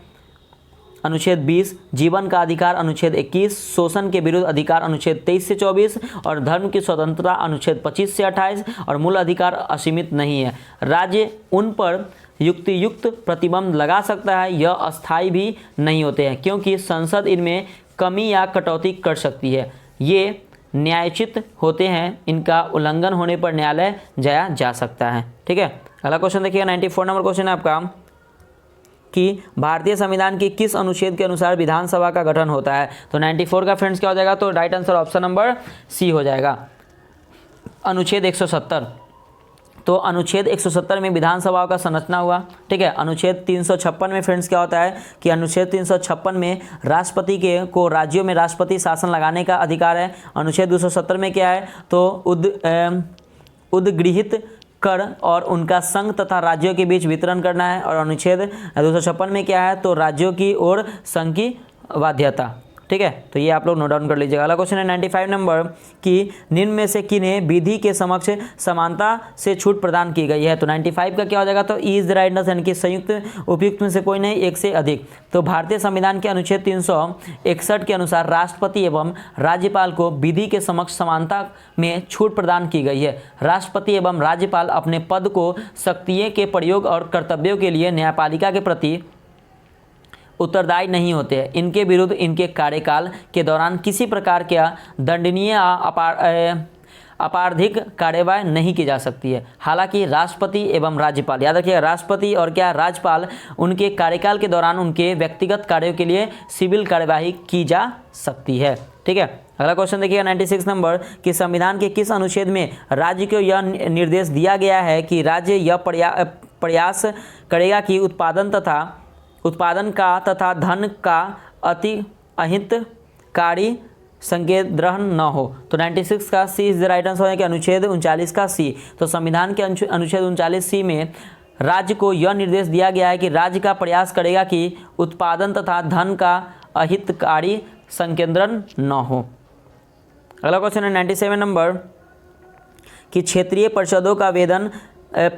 अनुच्छेद 20, जीवन का अधिकार अनुच्छेद 21, शोषण के विरुद्ध अधिकार अनुच्छेद 23 से 24 और धर्म की स्वतंत्रता अनुच्छेद 25 से 28 और मूल अधिकार असीमित नहीं है। राज्य उन पर युक्त प्रतिबंध लगा सकता है, यह अस्थायी भी नहीं होते हैं क्योंकि संसद इनमें कमी या कटौती कर सकती है। ये न्यायोचित होते हैं, इनका उल्लंघन होने पर न्यायालय जाया जा सकता है। ठीक है, अगला क्वेश्चन देखिएगा 94 नंबर क्वेश्चन है आपका कि भारतीय संविधान की किस अनुच्छेद के अनुसार विधानसभा का गठन होता है। तो 94 का फ्रेंड्स क्या हो जाएगा, तो right answer option number C हो जाएगा, अनुच्छेद 170। तो अनुच्छेद 170 में विधानसभा का संरचना हुआ। ठीक है, अनुच्छेद 356 में फ्रेंड्स क्या होता है कि अनुच्छेद 356 में राष्ट्रपति को राज्यों में राष्ट्रपति शासन लगाने का अधिकार है। अनुच्छेद 270 में क्या है, तो उद्गृहित कर और उनका संघ तथा राज्यों के बीच वितरण करना है। और अनुच्छेद 256 में क्या है, तो राज्यों की ओर संघ की बाध्यता। ठीक है, तो ये आप लोग नोट डाउन कर लीजिएगा। अगला क्वेश्चन है 95 नंबर कि निम्न में से किन्हें विधि के समक्ष समानता से छूट प्रदान की गई है। तो 95 का क्या हो जाएगा, तो इज द राइट आंसर यानी कि संयुक्त उपयुक्त में से कोई नहीं, एक से अधिक। तो भारतीय संविधान के अनुच्छेद 361 के अनुसार राष्ट्रपति एवं राज्यपाल को विधि के समक्ष समानता में छूट प्रदान की गई है। राष्ट्रपति एवं राज्यपाल अपने पद को शक्तियों के प्रयोग और कर्तव्यों के लिए न्यायपालिका के प्रति उत्तरदायी नहीं होते हैं। इनके विरुद्ध इनके कार्यकाल के दौरान किसी प्रकार का दंडनीय आपराधिक कार्यवाही नहीं की जा सकती है। हालांकि राष्ट्रपति एवं राज्यपाल, याद रखिएगा, राष्ट्रपति और क्या राज्यपाल, उनके कार्यकाल के दौरान उनके व्यक्तिगत कार्यों के लिए सिविल कार्यवाही की जा सकती है। ठीक है, अगला क्वेश्चन देखिएगा 96 नंबर कि संविधान के किस अनुच्छेद में राज्य को यह निर्देश दिया गया है कि राज्य यह प्रयास करेगा कि उत्पादन का तथा धन का अहितकारी संकेंद्रण न हो। तो 96 का C is the right answer है कि अनुच्छेद 39 का सी। तो संविधान के अनुच्छेद 39 सी में राज्य को यह निर्देश दिया गया है कि राज्य का प्रयास करेगा कि उत्पादन तथा धन का अहितकारी संकेंद्रण न हो। अगला क्वेश्चन है 97 नंबर कि क्षेत्रीय परिषदों का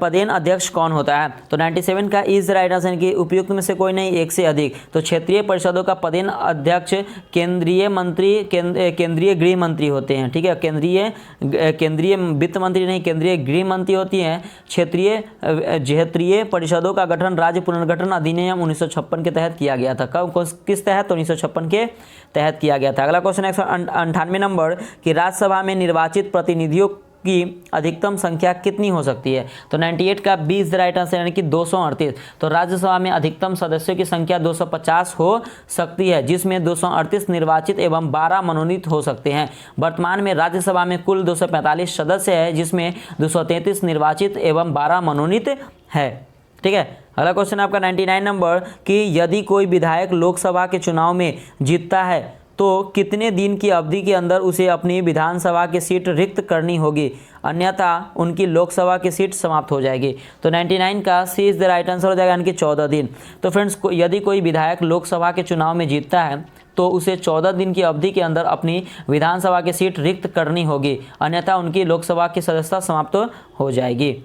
पदेन अध्यक्ष कौन होता है। तो 97 का इज राइट आंसर कि उपयुक्त में से कोई नहीं, एक से अधिक। तो क्षेत्रीय परिषदों का पदेन अध्यक्ष केंद्रीय गृह मंत्री होते हैं। ठीक है, केंद्रीय वित्त मंत्री नहीं, केंद्रीय गृह मंत्री होती हैं। क्षेत्रीय परिषदों का गठन राज्य पुनर्गठन अधिनियम 1956 के तहत किया गया था। कब, किस तहत? तो 1956 के तहत किया गया था। अगला क्वेश्चन 198 नंबर कि राज्यसभा में निर्वाचित प्रतिनिधियों की अधिकतम संख्या कितनी हो सकती है। तो 98 का 20 राइट आंसर यानी कि 238। तो राज्यसभा में अधिकतम सदस्यों की संख्या 250 हो सकती है, जिसमें 238 निर्वाचित एवं 12 मनोनीत हो सकते हैं। वर्तमान में राज्यसभा में कुल 245 सदस्य है, जिसमें 233 निर्वाचित एवं 12 मनोनीत है। ठीक है, अगला क्वेश्चन आपका 99 नंबर कि यदि कोई विधायक लोकसभा के चुनाव में जीतता है तो कितने दिन की अवधि के अंदर उसे अपनी विधानसभा की सीट रिक्त करनी होगी, अन्यथा उनकी लोकसभा की सीट समाप्त हो जाएगी। तो 99 का C is the right answer हो जाएगा यानी कि 14 दिन। तो फ्रेंड्स, यदि कोई विधायक लोकसभा के चुनाव में जीतता है तो उसे 14 दिन की अवधि के अंदर अपनी विधानसभा की सीट रिक्त करनी होगी, अन्यथा उनकी लोकसभा की सदस्यता समाप्त हो जाएगी।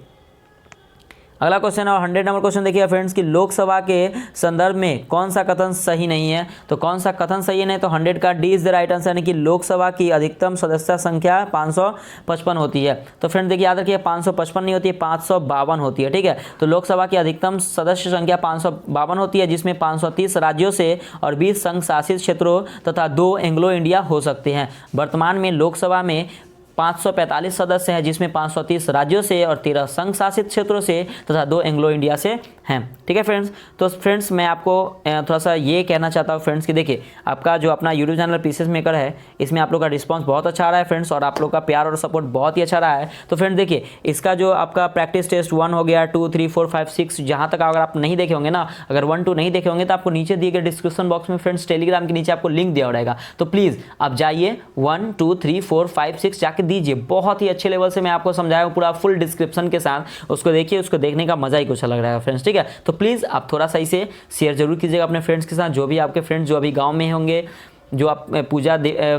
अगला क्वेश्चन और 100 नंबर क्वेश्चन देखिए फ्रेंड्स कि लोकसभा के संदर्भ में कौन सा कथन सही नहीं है। तो कौन सा कथन सही नहीं, तो 100 का D is the right answer यानी कि लोकसभा की अधिकतम सदस्य संख्या 555 होती है। तो फ्रेंड्स देखिए, याद रखिए 555 नहीं होती है, 552 होती है। ठीक है, तो लोकसभा की अधिकतम सदस्य संख्या 552 होती है, जिसमें 530 राज्यों से और 20 संघ शासित क्षेत्रों तथा 2 एंग्लो इंडिया हो सकते हैं। वर्तमान में लोकसभा में 545 सदस्य हैं, जिसमें 530 राज्यों से और 13 संघ शासित क्षेत्रों से तथा 2 एंग्लो इंडिया से हैं। ठीक है फ्रेंड्स, तो फ्रेंड्स मैं आपको थोड़ा सा ये कहना चाहता हूँ फ्रेंड्स कि देखिए, आपका जो अपना यूट्यूब चैनल पीसीएस मेकर है, इसमें आप लोग का रिस्पांस बहुत अच्छा आ रहा है फ्रेंड्स, और आप लोग का प्यार और सपोर्ट बहुत ही अच्छा रहा है। तो फ्रेंड्स देखिए, इसका जो आपका प्रैक्टिस टेस्ट 1 हो गया, 2, 3, 4, 5, 6 जहाँ तक अगर आप नहीं देखे होंगे ना, अगर 1, 2 नहीं देखे होंगे तो आपको नीचे दिए गए डिस्क्रिप्शन बॉक्स में फ्रेंड्स टेलीग्राम के नीचे आपको लिंक दिया रहेगा। तो प्लीज़ आप जाइए 1, 2, 3, 4, 5, 6 जाके दीजिए। बहुत ही अच्छे लेवल से मैं आपको समझाया हूँ पूरा फुल डिस्क्रिप्शन के साथ, उसको देखिए, उसको देखने का मजा ही कुछ अलग रहेगा फ्रेंड्स। ठीक है, तो प्लीज़ आप थोड़ा सा इसे शेयर जरूर कीजिएगा अपने फ्रेंड्स के साथ, जो भी आपके फ्रेंड्स जो अभी गांव में होंगे, जो आप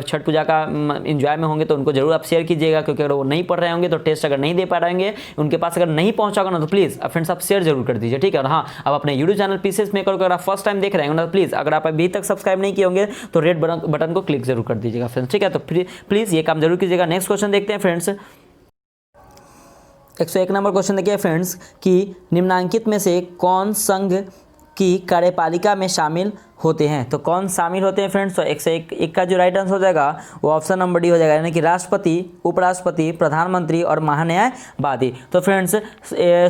छठ पूजा का एंजॉय में होंगे, तो उनको जरूर आप शेयर कीजिएगा, क्योंकि अगर वो नहीं पढ़ रहे होंगे तो टेस्ट अगर नहीं दे पा रहे होंगे, उनके पास अगर नहीं पहुंचा होगा ना, तो प्लीज़ फ्रेंड्स आप शेयर जरूर कर दीजिए। ठीक है, और हाँ, अब अपने यूट्यूब चैनल पीसीएस मेकर को अगर आप फर्स्ट टाइम देख रहे होंगे ना, तो प्लीज़ अगर आप अभी तक सब्सक्राइब नहीं किए होंगे तो रेड बटन को क्लिक जरूर कर दीजिएगा फ्रेंड्स। ठीक है, तो प्लीज़ ये काम जरूर कीजिएगा। नेक्स्ट क्वेश्चन देखते हैं फ्रेंड्स। 101 नंबर क्वेश्चन देखिए फ्रेंड्स कि निम्नांकित में से कौन संघ की कार्यपालिका में शामिल होते हैं। तो कौन शामिल होते हैं फ्रेंड्स, तो 101 का जो राइट आंसर हो जाएगा वो ऑप्शन नंबर डी हो जाएगा, यानी कि राष्ट्रपति, उपराष्ट्रपति, प्रधानमंत्री और महान्यायवादी। तो फ्रेंड्स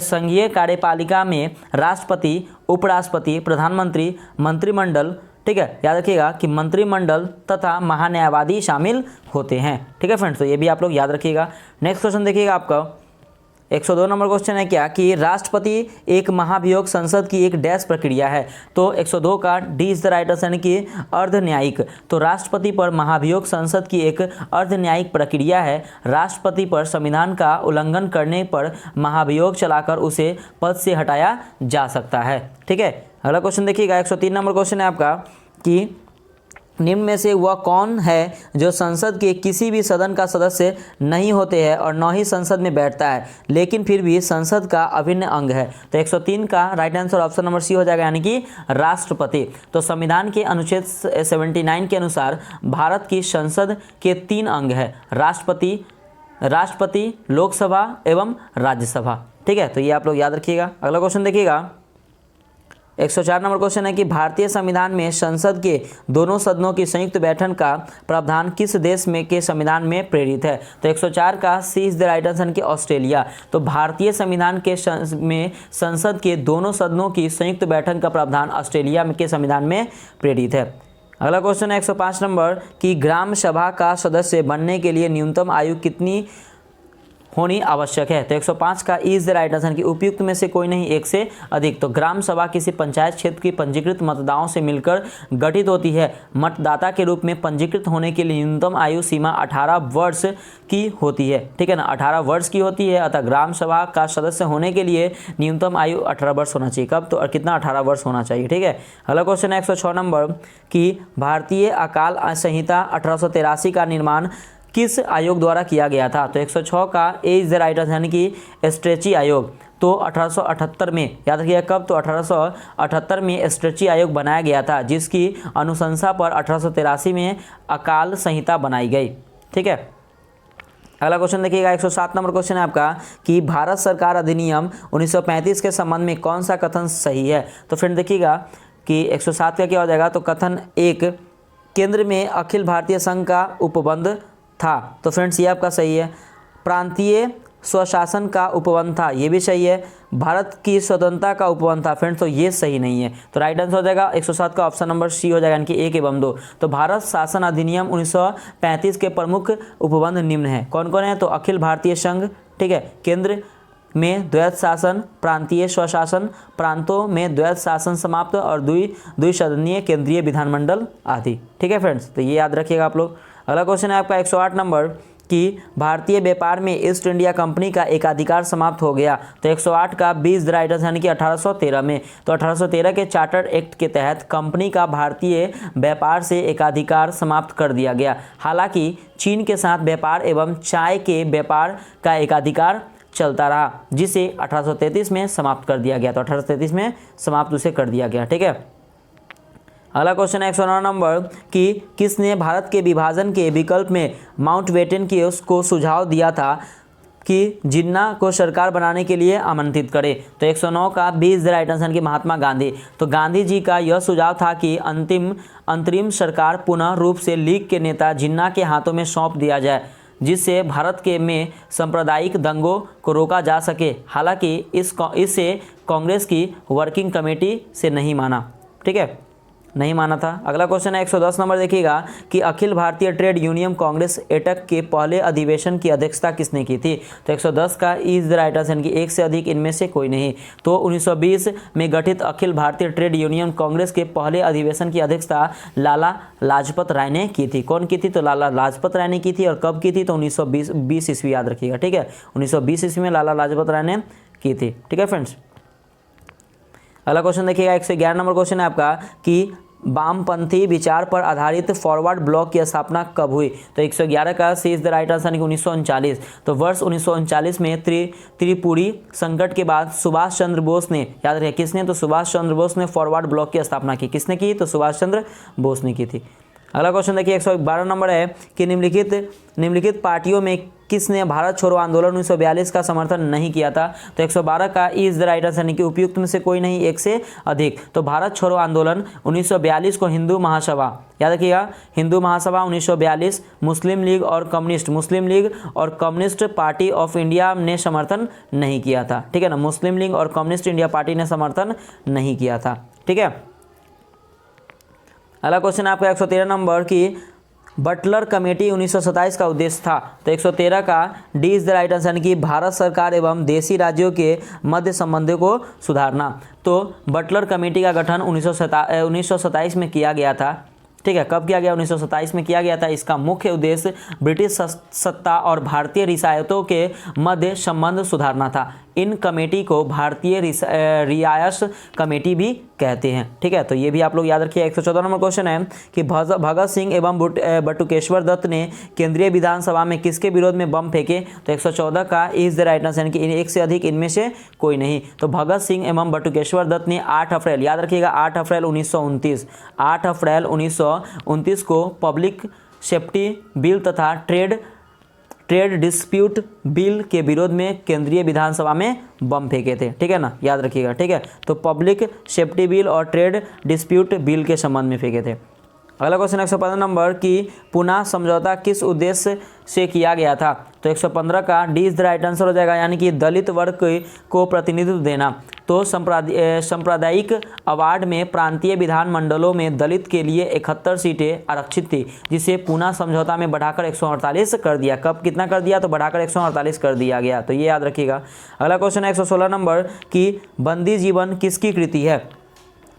संघीय कार्यपालिका में राष्ट्रपति, उपराष्ट्रपति, प्रधानमंत्री, मंत्रिमंडल, ठीक है, याद रखिएगा कि मंत्रिमंडल तथा महान्यायवादी शामिल होते हैं। ठीक है फ्रेंड्स, तो ये भी आप लोग याद रखिएगा। नेक्स्ट क्वेश्चन देखिएगा आपका 102 नंबर क्वेश्चन है क्या कि राष्ट्रपति एक महाभियोग संसद की एक डैश प्रक्रिया है। तो 102 का D is the right answer यानी कि अर्ध न्यायिक। तो राष्ट्रपति पर महाभियोग संसद की एक अर्ध न्यायिक प्रक्रिया है। राष्ट्रपति पर संविधान का उल्लंघन करने पर महाभियोग चलाकर उसे पद से हटाया जा सकता है। ठीक है, अगला क्वेश्चन देखिएगा 103 नंबर क्वेश्चन है आपका कि निम्न में से वह कौन है जो संसद के किसी भी सदन का सदस्य नहीं होते हैं और न ही संसद में बैठता है, लेकिन फिर भी संसद का अभिन्न अंग है। तो 103 का right answer option number C हो जाएगा, यानी कि राष्ट्रपति। तो संविधान के अनुच्छेद 79 के अनुसार भारत की संसद के 3 अंग है, राष्ट्रपति, लोकसभा एवं राज्यसभा। ठीक है, तो ये आप लोग याद रखिएगा। अगला क्वेश्चन देखिएगा 104 नंबर क्वेश्चन है कि भारतीय संविधान में संसद के दोनों सदनों की संयुक्त बैठक का प्रावधान किस देश में के संविधान में प्रेरित है? तो 104 का C is the right answer कि ऑस्ट्रेलिया। तो भारतीय संविधान के में संसद के दोनों सदनों की संयुक्त बैठक का प्रावधान ऑस्ट्रेलिया के संविधान में प्रेरित है। अगला क्वेश्चन है 105 नंबर कि ग्राम सभा का सदस्य बनने के लिए न्यूनतम आयु कितनी होनी आवश्यक है? तो 105 का इज द राइट आंसर कि उपयुक्त में से कोई नहीं, एक से अधिक। तो ग्राम सभा किसी पंचायत क्षेत्र की पंजीकृत मतदाताओं से मिलकर गठित होती है। मतदाता के रूप में पंजीकृत होने के लिए न्यूनतम आयु सीमा 18 वर्ष की होती है, ठीक है ना, 18 वर्ष की होती है। अतः ग्राम सभा का सदस्य होने के लिए न्यूनतम आयु 18 वर्ष होना चाहिए। कब? तो और कितना? 18 वर्ष होना चाहिए, ठीक है। अगला क्वेश्चन है 106 नंबर कि भारतीय अकाल संहिता 1883 का निर्माण किस आयोग द्वारा किया गया था? तो 106 का ए इज द राइट आंसर यानी कि स्ट्रेची आयोग। तो 1878 में, याद रखिएगा कब? तो 1878 में स्ट्रेची आयोग बनाया गया था, जिसकी अनुशंसा पर 1883 में अकाल संहिता बनाई गई, ठीक है। अगला क्वेश्चन देखिएगा 107 नंबर क्वेश्चन है आपका कि भारत सरकार अधिनियम 1935 के संबंध में कौन सा कथन सही है? तो फ्रेंड देखिएगा कि 107 का क्या हो जाएगा? तो कथन 1 केंद्र में अखिल भारतीय संघ का उपबंध था, तो फ्रेंड्स ये आपका सही है। प्रांतीय स्वशासन का उपबंध था, ये भी सही है। भारत की स्वतंत्रता का उपबंध था, फ्रेंड्स तो ये सही नहीं है। तो राइट आंसर हो जाएगा 107 का ऑप्शन नंबर सी हो जाएगा, यानी कि 1 एवं 2। तो भारत शासन अधिनियम 1935 के प्रमुख उपबंध निम्न है। कौन कौन है? तो अखिल भारतीय संघ, ठीक है, केंद्र में द्वैत शासन, प्रांतीय स्वशासन, प्रांतों में द्वैत शासन समाप्त और द्विसदनीय केंद्रीय विधानमंडल आदि, ठीक है फ्रेंड्स, तो ये याद रखिएगा आप लोग। अगला क्वेश्चन है आपका 108 नंबर कि भारतीय व्यापार में ईस्ट इंडिया कंपनी का एकाधिकार समाप्त हो गया। तो 108 का 20 राइट आंसर यानी कि 1813 में। तो 1813 के चार्टर एक्ट के तहत कंपनी का भारतीय व्यापार से एकाधिकार समाप्त कर दिया गया। हालांकि चीन के साथ व्यापार एवं चाय के व्यापार का एकाधिकार चलता रहा, जिसे 1833 में समाप्त कर दिया गया। तो 1833 में समाप्त उसे कर दिया गया, ठीक है। अगला क्वेश्चन है 109 नंबर कि किसने भारत के विभाजन के विकल्प में माउंटबेटन की उसको सुझाव दिया था कि जिन्ना को सरकार बनाने के लिए आमंत्रित करे? तो 109 का 20 राइट आंसर कि महात्मा गांधी। तो गांधी जी का यह सुझाव था कि अंतरिम सरकार पुनः रूप से लीग के नेता जिन्ना के हाथों में सौंप दिया जाए, जिससे भारत के में सांप्रदायिक दंगों को रोका जा सके। हालांकि इसे कांग्रेस की वर्किंग कमेटी से नहीं माना, ठीक है, नहीं माना था। अगला क्वेश्चन है 110 नंबर देखिएगा कि अखिल भारतीय ट्रेड यूनियन कांग्रेस एटक के पहले अधिवेशन की अध्यक्षता किसने की थी? तो 110 का इज द राइट आंसर कि एक से अधिक, इनमें से कोई नहीं। तो 1920 में गठित अखिल भारतीय ट्रेड यूनियन कांग्रेस के पहले अधिवेशन की अध्यक्षता लाला लाजपत राय ने की थी। कौन की थी? तो लाला लाजपत राय ने की थी। और कब की थी? तो 1920 ईस्वी, याद रखिएगा, ठीक है, 1920 ईस्वी में लाला लाजपत राय ने की थी, ठीक है फ्रेंड्स। अगला क्वेश्चन देखिएगा 111 नंबर क्वेश्चन है आपका कि वामपंथी विचार पर आधारित फॉरवर्ड ब्लॉक की स्थापना कब हुई? तो 111 का C is the right answer 1939। तो वर्ष 1939 में त्रिपुरी संकट के बाद सुभाष चंद्र बोस ने, याद रखिए किसने? तो सुभाष चंद्र बोस ने फॉरवर्ड ब्लॉक की स्थापना की। किसने की? तो सुभाष चंद्र बोस ने की थी। अगला क्वेश्चन देखिए 112 नंबर है कि निम्नलिखित पार्टियों में किसने भारत छोड़ो आंदोलन 1942 का समर्थन नहीं किया था? तो 112 का इज द राइट आंसर यानी कि उपयुक्त में से कोई नहीं, एक से अधिक। तो भारत छोड़ो आंदोलन 1942 को हिंदू महासभा, याद रखिएगा, हिंदू महासभा 1942, मुस्लिम लीग और कम्युनिस्ट पार्टी ऑफ इंडिया ने समर्थन नहीं किया था, ठीक है ना, मुस्लिम लीग और कम्युनिस्ट इंडिया पार्टी ने समर्थन नहीं किया था, ठीक है। अगला क्वेश्चन आपका 113 नंबर की बटलर कमेटी 1927 का उद्देश्य था। तो 113 का D is the right answer यानी कि भारत सरकार एवं देशी राज्यों के मध्य संबंधों को सुधारना। तो बटलर कमेटी का गठन 1927 में किया गया था, ठीक है। कब किया गया? 1927 में किया गया था। इसका मुख्य उद्देश्य ब्रिटिश सत्ता और भारतीय रियासतों के मध्य संबंध सुधारना था। इन कमेटी को भारतीय रियासत कमेटी भी कहते हैं, ठीक है। तो ये भी आप लोग याद रखिए। 114 नंबर क्वेश्चन है कि भगत सिंह एवं बटुकेश्वर दत्त ने केंद्रीय विधानसभा में किसके विरोध में बम फेंके? तो 114 का इज द राइट आंसर यानी कि एक से अधिक, इनमें से कोई नहीं। तो भगत सिंह एवं बटुकेश्वर दत्त ने 8 अप्रैल, याद रखिएगा 8 अप्रैल 1929 को पब्लिक सेफ्टी बिल तथा ट्रेड ट्रेड डिस्प्यूट बिल के विरोध में केंद्रीय विधानसभा में बम फेंके थे, ठीक है ना, याद रखिएगा, ठीक है। तो पब्लिक सेफ्टी बिल और ट्रेड डिस्प्यूट बिल के संबंध में फेंके थे। अगला क्वेश्चन 115 नंबर की पुनः समझौता किस उद्देश्य से किया गया था? तो 115 का D is the right answer हो जाएगा, यानी कि दलित वर्ग को प्रतिनिधित्व देना। तो सांप्रदायिक अवार्ड में प्रांतीय विधानमंडलों में दलित के लिए 71 सीटें आरक्षित थी, जिसे पुनः समझौता में बढ़ाकर 148 कर दिया। कब कितना कर दिया? तो बढ़ाकर 148 कर दिया गया, तो ये याद रखिएगा। अगला क्वेश्चन है 116 नंबर की बंदी जीवन किसकी कृति है?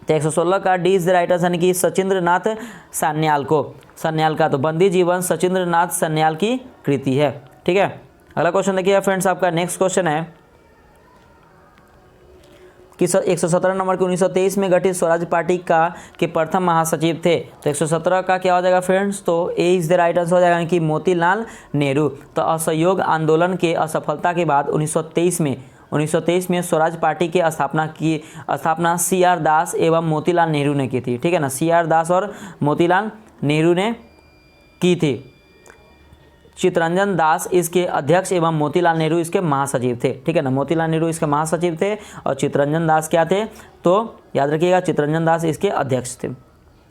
तो 116 का D is the right answer, यानी कि सचिंद्र नाथ सान्याल का। तो बंदी जीवन सचिंद्र नाथ सान्याल की कृति है, ठीक है। अगला क्वेश्चन देखिए फ्रेंड्स, आपका नेक्स्ट क्वेश्चन है कि 117 नंबर के 1923 में गठित स्वराज पार्टी के प्रथम महासचिव थे। तो 117 का क्या हो जाएगा फ्रेंड्स? तो ए इज द राइट आंसर हो जाएगा, यानी कि मोतीलाल नेहरू। तो असहयोग आंदोलन के असफलता के बाद 1923 में स्वराज पार्टी की स्थापना CR दास एवं मोतीलाल नेहरू ने की थी, ठीक है ना। CR दास और मोतीलाल नेहरू ने की थी। चित्तरंजन दास इसके अध्यक्ष एवं मोतीलाल नेहरू इसके महासचिव थे, ठीक है ना। मोतीलाल नेहरू इसके महासचिव थे और चित्तरंजन दास क्या थे? तो याद रखिएगा, चित्तरंजन दास इसके अध्यक्ष थे,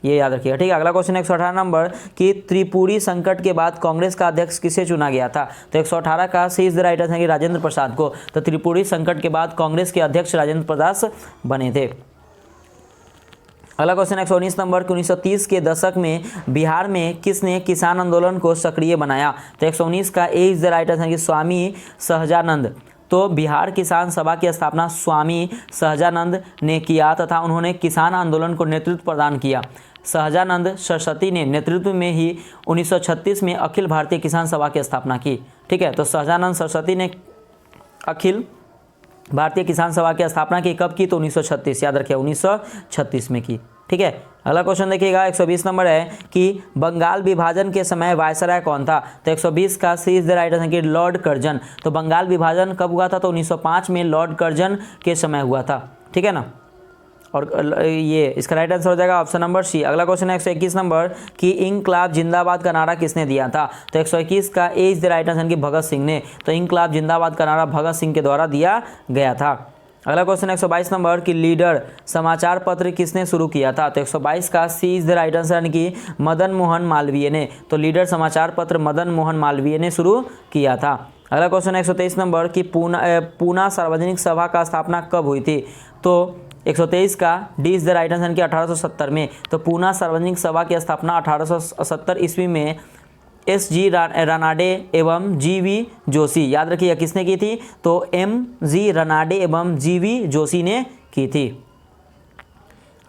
ये याद रखिएगा, ठीक है। अगला क्वेश्चन 118 नंबर कि त्रिपुरी संकट के बाद कांग्रेस का अध्यक्ष किसे चुना गया था? तो 118 का C is the right answer, Rajendra Prasad को। तो त्रिपुरी संकट के बाद कांग्रेस के अध्यक्ष राजेंद्र प्रसाद बने थे। अगला क्वेश्चन 119 नंबर कि 1930 के दशक में बिहार में किसने किसान आंदोलन को सक्रिय बनाया? तो 119 का ए is the right answer, Swami Sahajanand. तो बिहार किसान सभा की स्थापना स्वामी सहजानंद ने किया तथा उन्होंने किसान आंदोलन को नेतृत्व प्रदान किया। सहजानंद सरस्वती ने नेतृत्व में ही 1936 में अखिल भारतीय किसान सभा की स्थापना की, ठीक है। तो सहजानंद सरस्वती ने अखिल भारतीय किसान सभा की स्थापना की, कब की? तो 1936, याद रखिए 1936 में की, ठीक है। अगला क्वेश्चन देखिएगा 120 नंबर है कि बंगाल विभाजन के समय वायसराय कौन था? तो 120 का C is the right answer कि लॉर्ड कर्जन। तो बंगाल विभाजन कब हुआ था? तो 1905 में लॉर्ड कर्जन के समय हुआ था, ठीक है ना। और ये इसका राइट आंसर हो जाएगा ऑप्शन नंबर सी। अगला क्वेश्चन है 121 नंबर कि इंकलाब जिंदाबाद का नारा किसने दिया था? तो 121 का ए इज द राइट आंसर कि भगत सिंह ने। तो इंकलाब जिंदाबाद का नारा भगत सिंह के द्वारा दिया गया था। अगला क्वेश्चन 122 नंबर कि लीडर समाचार पत्र किसने शुरू किया था? तो 122 का C is the right answer, यानी कि मदन मोहन मालवीय ने। तो लीडर समाचार पत्र मदन मोहन मालवीय ने शुरू किया था। अगला क्वेश्चन 123 नंबर कि पूना सार्वजनिक सभा का स्थापना कब हुई थी? तो 123 का D is the right answer कि 1870 में। तो पूना सार्वजनिक सभा की स्थापना 1870 ईस्वी में SG रानाडे एवं GV जोशी, याद रखिए किसने की थी? तो MG रानाडे एवं GV जोशी ने की थी।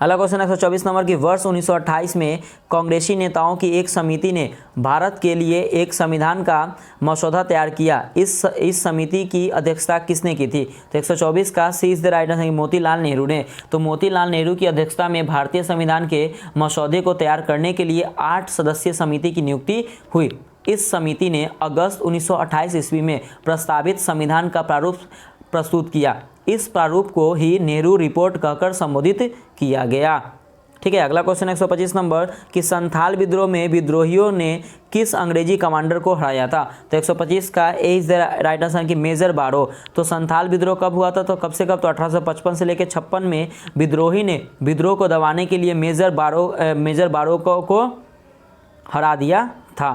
अगला क्वेश्चन 124 नंबर की वर्ष 1928 में कांग्रेसी नेताओं की एक समिति ने भारत के लिए एक संविधान का मसौदा तैयार किया। इस समिति की अध्यक्षता किसने की थी? तो 124 का C is the right answer Motilal Nehru ने। तो मोतीलाल नेहरू की अध्यक्षता में भारतीय संविधान के मसौदे को तैयार करने के लिए 8 सदस्यीय समिति की नियुक्ति हुई। इस समिति ने अगस्त 1928 ईस्वी में प्रस्तावित संविधान का प्रारूप प्रस्तुत किया। इस प्रारूप को ही नेहरू रिपोर्ट कहकर संबोधित किया गया, ठीक है। अगला क्वेश्चन 125 नंबर कि संथाल विद्रोह में विद्रोहियों ने किस अंग्रेजी कमांडर को हराया था? तो 125 का ए इज द राइट आंसर कि मेजर बारो। तो संथाल विद्रोह कब हुआ था? तो कब से कब? तो 1855 से लेकर 56 में विद्रोही ने विद्रोह को दबाने के लिए मेजर बारो को हरा दिया था।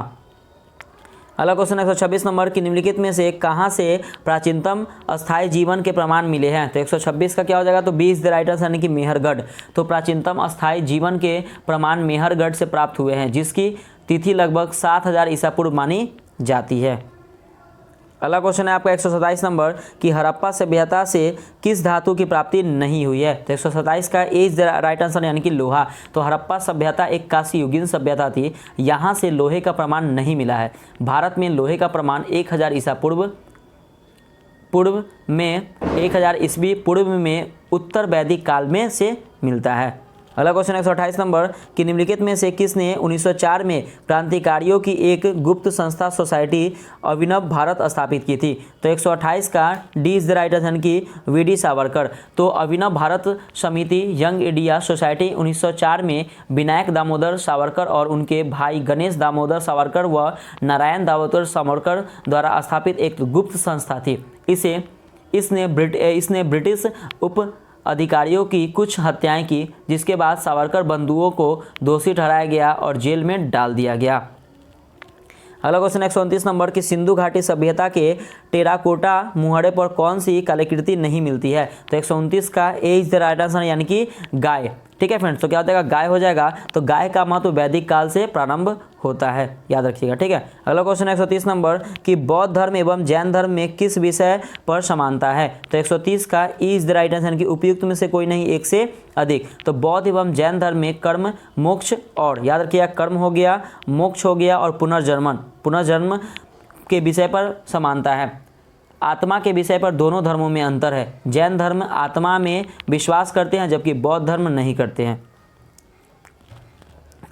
अगला क्वेश्चन 126 नंबर की निम्नलिखित में से कहाँ से प्राचीनतम अस्थायी जीवन के प्रमाण मिले हैं? तो 126 का क्या हो जाएगा? तो B is the right answer, यानी कि मेहरगढ़। तो प्राचीनतम अस्थायी जीवन के प्रमाण मेहरगढ़ से प्राप्त हुए हैं, जिसकी तिथि लगभग 7000 ईसा पूर्व मानी जाती है। अगला क्वेश्चन है आपका 127 नंबर कि हड़प्पा सभ्यता से किस धातु की प्राप्ति नहीं हुई है? तो 127 का ए इज द राइट आंसर, यानी कि लोहा। तो हड़प्पा सभ्यता एक कांस्य युगीन सभ्यता थी, यहाँ से लोहे का प्रमाण नहीं मिला है। भारत में लोहे का प्रमाण 1000 ईसा पूर्व में 1000 ईस्वी पूर्व में उत्तर वैदिक काल में से मिलता है। अगला क्वेश्चन 128 नंबर कि निम्नलिखित में से किसने 1904 में क्रांतिकारियों की एक गुप्त संस्था सोसाइटी अभिनव भारत स्थापित की थी? तो 128 का D is the right answer की वी.डी. सावरकर। तो अभिनव भारत समिति यंग इंडिया सोसाइटी 1904 में विनायक दामोदर सावरकर और उनके भाई गणेश दामोदर सावरकर व नारायण दामोदर सावरकर द्वारा स्थापित एक गुप्त संस्था थी। इसने ब्रिटिश उप अधिकारियों की कुछ हत्याएं की, जिसके बाद सावरकर बंधुओं को दोषी ठहराया गया और जेल में डाल दिया गया। अगला क्वेश्चन 129 नंबर कि सिंधु घाटी सभ्यता के टेराकोटा मुहरे पर कौन सी कलाकृति नहीं मिलती है? तो 129 का ए इज द राइट आंसर यानी कि गाय। ठीक है फ्रेंड्स, तो क्या हो जाएगा? गाय हो जाएगा। तो गाय का महत्व वैदिक काल से प्रारंभ होता है, याद रखिएगा। ठीक है, अगला क्वेश्चन 130 नंबर कि बौद्ध धर्म एवं जैन धर्म में किस विषय पर समानता है? तो 130 का E is the right answer कि उपयुक्त में से कोई नहीं, एक से अधिक। तो बौद्ध एवं जैन धर्म में कर्म, मोक्ष और, याद रखिएगा, कर्म हो गया, मोक्ष हो गया और पुनर्जन्म के विषय पर समानता है। आत्मा के विषय पर दोनों धर्मों में अंतर है। जैन धर्म आत्मा में विश्वास करते हैं जबकि बौद्ध धर्म नहीं करते हैं।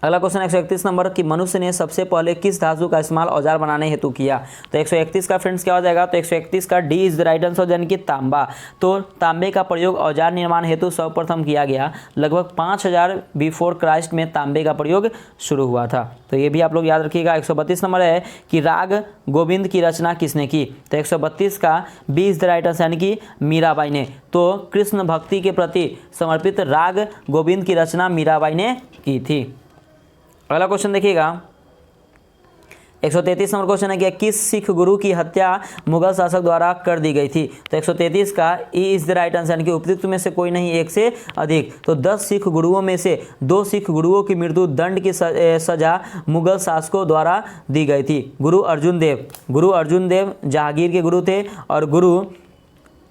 अगला क्वेश्चन 131 नंबर कि मनुष्य ने सबसे पहले किस धातु का इस्तेमाल औजार बनाने हेतु किया? तो 131 का फ्रेंड्स क्या हो जाएगा? तो 131 का D is the right answer यानी कि तांबा। तो तांबे का प्रयोग औजार निर्माण हेतु सर्वप्रथम किया गया। लगभग 5000 बिफोर क्राइस्ट में तांबे का प्रयोग शुरू हुआ था। तो ये भी आप लोग याद रखिएगा। 132 नंबर है कि राग गोविंद की रचना किसने की? तो 132 का B is the right answer यानी कि मीराबाई ने। तो कृष्ण भक्ति के प्रति समर्पित राग गोविंद की रचना मीराबाई ने की थी। अगला क्वेश्चन देखिएगा 133 नंबर क्वेश्चन है कि किस सिख गुरु की हत्या मुगल शासक द्वारा कर दी गई थी? तो 133 का E is the right answer यानी कि उपयुक्त में से कोई नहीं, एक से अधिक। तो 10 सिख गुरुओं में से 2 सिख गुरुओं की मृत्यु दंड की सजा मुगल शासकों द्वारा दी गई थी। गुरु अर्जुन देव जहांगीर के गुरु थे और गुरु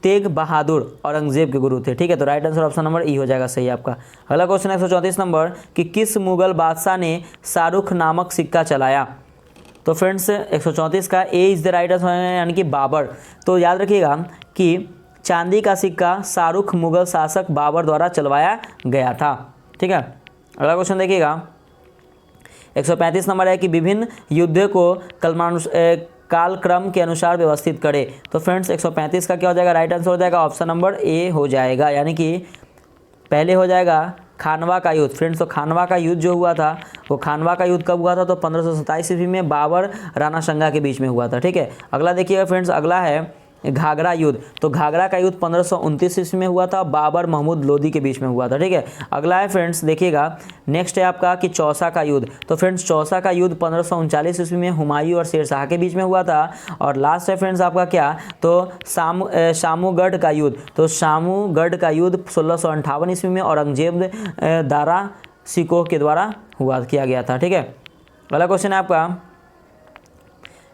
तेग बहादुर औरंगजेब के गुरु थे। ठीक है, तो राइट आंसर ऑप्शन नंबर ई हो जाएगा सही आपका। अगला क्वेश्चन 134 नंबर कि किस मुगल बादशाह ने शाहरुख नामक सिक्का चलाया? तो फ्रेंड्स 134 का ए इज द राइट आंसर यानी कि बाबर। तो याद रखिएगा कि चांदी का सिक्का शाहरुख मुगल शासक बाबर द्वारा चलवाया गया था। ठीक है, अगला क्वेश्चन देखिएगा 135 नंबर है कि विभिन्न युद्धों को कालक्रम के अनुसार व्यवस्थित करें। तो फ्रेंड्स 135 का क्या हो जाएगा? राइट आंसर हो जाएगा ऑप्शन नंबर ए हो जाएगा, यानी कि पहले हो जाएगा खानवा का युद्ध। फ्रेंड्स तो खानवा का युद्ध जो हुआ था वो खानवा का युद्ध कब हुआ था? तो 1527 ईस्वी में बाबर राणा संगा के बीच में हुआ था। ठीक है, अगला देखिएगा फ्रेंड्स, अगला है घाघरा युद्ध। तो घाघरा का युद्ध 1529 ईस्वी में हुआ था, बाबर महमूद लोदी के बीच में हुआ था। ठीक है, अगला है फ्रेंड्स देखिएगा नेक्स्ट है आपका कि चौसा का युद्ध। तो फ्रेंड्स चौसा का युद्ध 1539 ईस्वी में हुमायूं और शेरशाह के बीच में हुआ था। और लास्ट है फ्रेंड्स आपका क्या? तो शामूगढ़ का युद्ध। तो शामूगढ़ का युद्ध 1658 ईस्वी में औरंगजेब दारा सिकोह के द्वारा किया गया था। ठीक है, अगला क्वेश्चन है आपका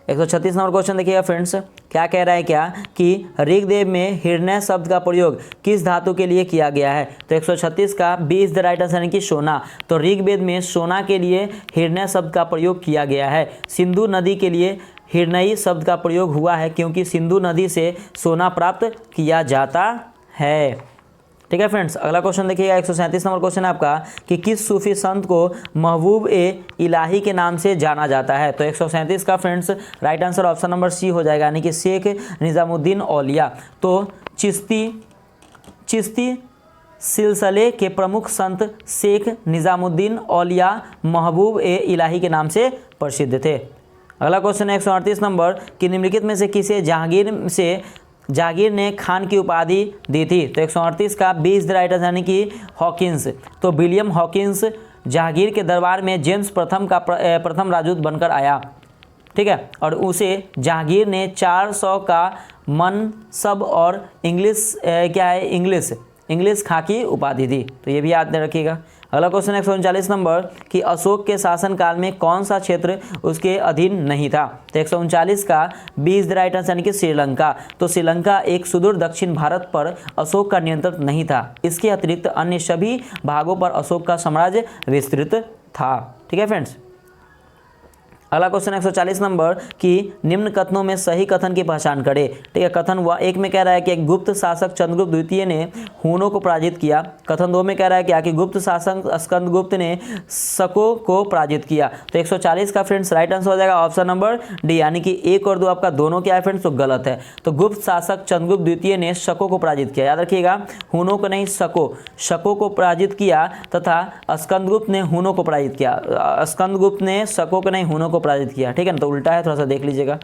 136 नंबर क्वेश्चन देखिएगा फ्रेंड्स, क्या कह रहा है क्या कि ऋग्वेद में हिरण्य शब्द का प्रयोग किस धातु के लिए किया गया है? तो 136 का B is the right answer यानी कि सोना। तो ऋग्वेद में सोना के लिए हिरण्य शब्द का प्रयोग किया गया है। सिंधु नदी के लिए हिरण्यी शब्द का प्रयोग हुआ है क्योंकि सिंधु नदी से सोना प्राप्त किया जाता है। ठीक है फ्रेंड्स, अगला क्वेश्चन देखिएगा 137 नंबर क्वेश्चन है आपका कि किस सूफी संत को महबूब ए इलाही के नाम से जाना जाता है? तो 137 का friends right answer option number C हो जाएगा, यानी कि शेख निज़ामुद्दीन औलिया। तो चिश्ती सिलसिले के प्रमुख संत शेख निज़ामुद्दीन औलिया महबूब ए इलाही के नाम से प्रसिद्ध थे। अगला क्वेश्चन है 138 नंबर कि निम्नलिखित में से किसे जहांगीर ने खान की उपाधि दी थी? तो 138 का B is the right answer यानी कि हॉकिंस। तो विलियम हॉकिंस जहांगीर के दरबार में जेम्स प्रथम राजदूत बनकर आया। ठीक है, और उसे जहांगीर ने 400 का मनसब और इंग्लिश खाकी उपाधि दी। तो ये भी याद रखिएगा। अगला क्वेश्चन 139 नंबर कि अशोक के शासनकाल में कौन सा क्षेत्र उसके अधीन नहीं था? तो 139 का B is the right answer यानी कि श्रीलंका। तो श्रीलंका एक सुदूर दक्षिण भारत पर अशोक का नियंत्रण नहीं था। इसके अतिरिक्त अन्य सभी भागों पर अशोक का साम्राज्य विस्तृत था। ठीक है फ्रेंड्स, अगला क्वेश्चन 140 नंबर कि निम्न कथनों में सही कथन की पहचान करें। ठीक है, कथन हुआ एक में कह रहा है कि एक गुप्त शासक चंद्रगुप्त द्वितीय ने हूनों को पराजित किया। कथन 2 में कह रहा है क्या कि गुप्त शासक स्कंदगुप्त ने शकों को पराजित किया। तो 140 का फ्रेंड्स राइट आंसर हो जाएगा ऑप्शन नंबर डी, यानी कि 1 और 2 आपका दोनों क्या है फ्रेंड्स, तो गलत है। तो गुप्त शासक चंद्रगुप्त द्वितीय ने शकों को पराजित किया, याद रखिएगा, हूनों को नहीं शकों को पराजित किया, तथा स्कंदगुप्त ने हूनों को पराजित किया। स्कंदगुप्त ने शकों को नहीं हूनों को पराजित किया। ठीक है ना, तो उल्टा है, थोड़ा सा देख लीजिएगा।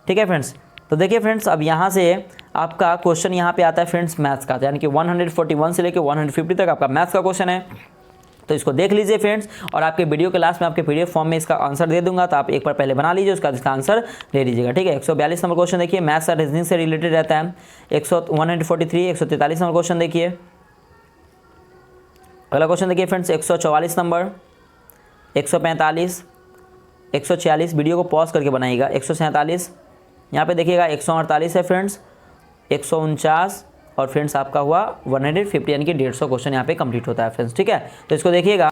ठीक है फ्रेंड्स, तो देखिए फ्रेंड्स, अब यहाँ से आपका क्वेश्चन यहाँ पे आता है फ्रेंड्स मैथ्स का, यानी कि 141 से लेकर 150 तक आपका मैथ्स का क्वेश्चन है। तो इसको देख लीजिए फ्रेंड्स, और आपके वीडियो के लास्ट में आपके पीडीएफ फॉर्म में इसका आंसर दे दूंगा, तो आप एक बार पहले बना लीजिए, उसका इसका आंसर ले लीजिएगा। ठीक है, 142 नंबर क्वेश्चन देखिए, मैथ्स और रीजनिंग से रिलेटेड रहता है। 143 143 नंबर क्वेश्चन देखिए। अगला क्वेश्चन देखिए फ्रेंड्स 144 नंबर, 145, 146, वीडियो को पॉज करके बनाइएगा। 147 यहाँ पे देखिएगा, 148 है फ्रेंड्स, 149 और फ्रेंड्स आपका हुआ 150, यानी कि 150 क्वेश्चन यहाँ पे कंप्लीट होता है फ्रेंड्स। ठीक है, तो इसको देखिएगा।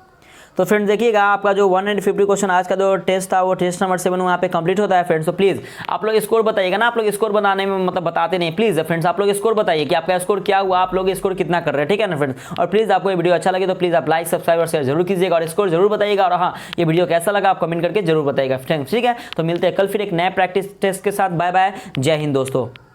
तो फ्रेंड्स देखिएगा, आपका जो 150 क्वेश्चन आज का जो टेस्ट था वो टेस्ट नंबर 7 यहाँ पे कंप्लीट होता है फ्रेंड्स। तो प्लीज़ आप लोग स्कोर बताइएगा ना, आप लोग स्कोर बनाने में मतलब बताते नहीं, प्लीज़ फ्रेंड्स आप लोग स्कोर बताइए कि आपका स्कोर क्या हुआ, आप लोग स्कोर कितना कर रहे हैं। ठीक है ना फ्रेंड्स, और प्लीज़ आपको ये वीडियो अच्छा लगे तो प्लीज़ आप लाइक सब्सक्राइब और शेयर जरूर कीजिएगा, और स्कोर जरूर बताइएगा, और हाँ ये वीडियो कैसा लगा आप कमेंट करके जरूर बताइएगा फ्रेंड्स। ठीक है, तो मिलते हैं कल फिर एक नए प्रैक्टिस टेस्ट के साथ। बाय बाय, जय हिंद दोस्तों।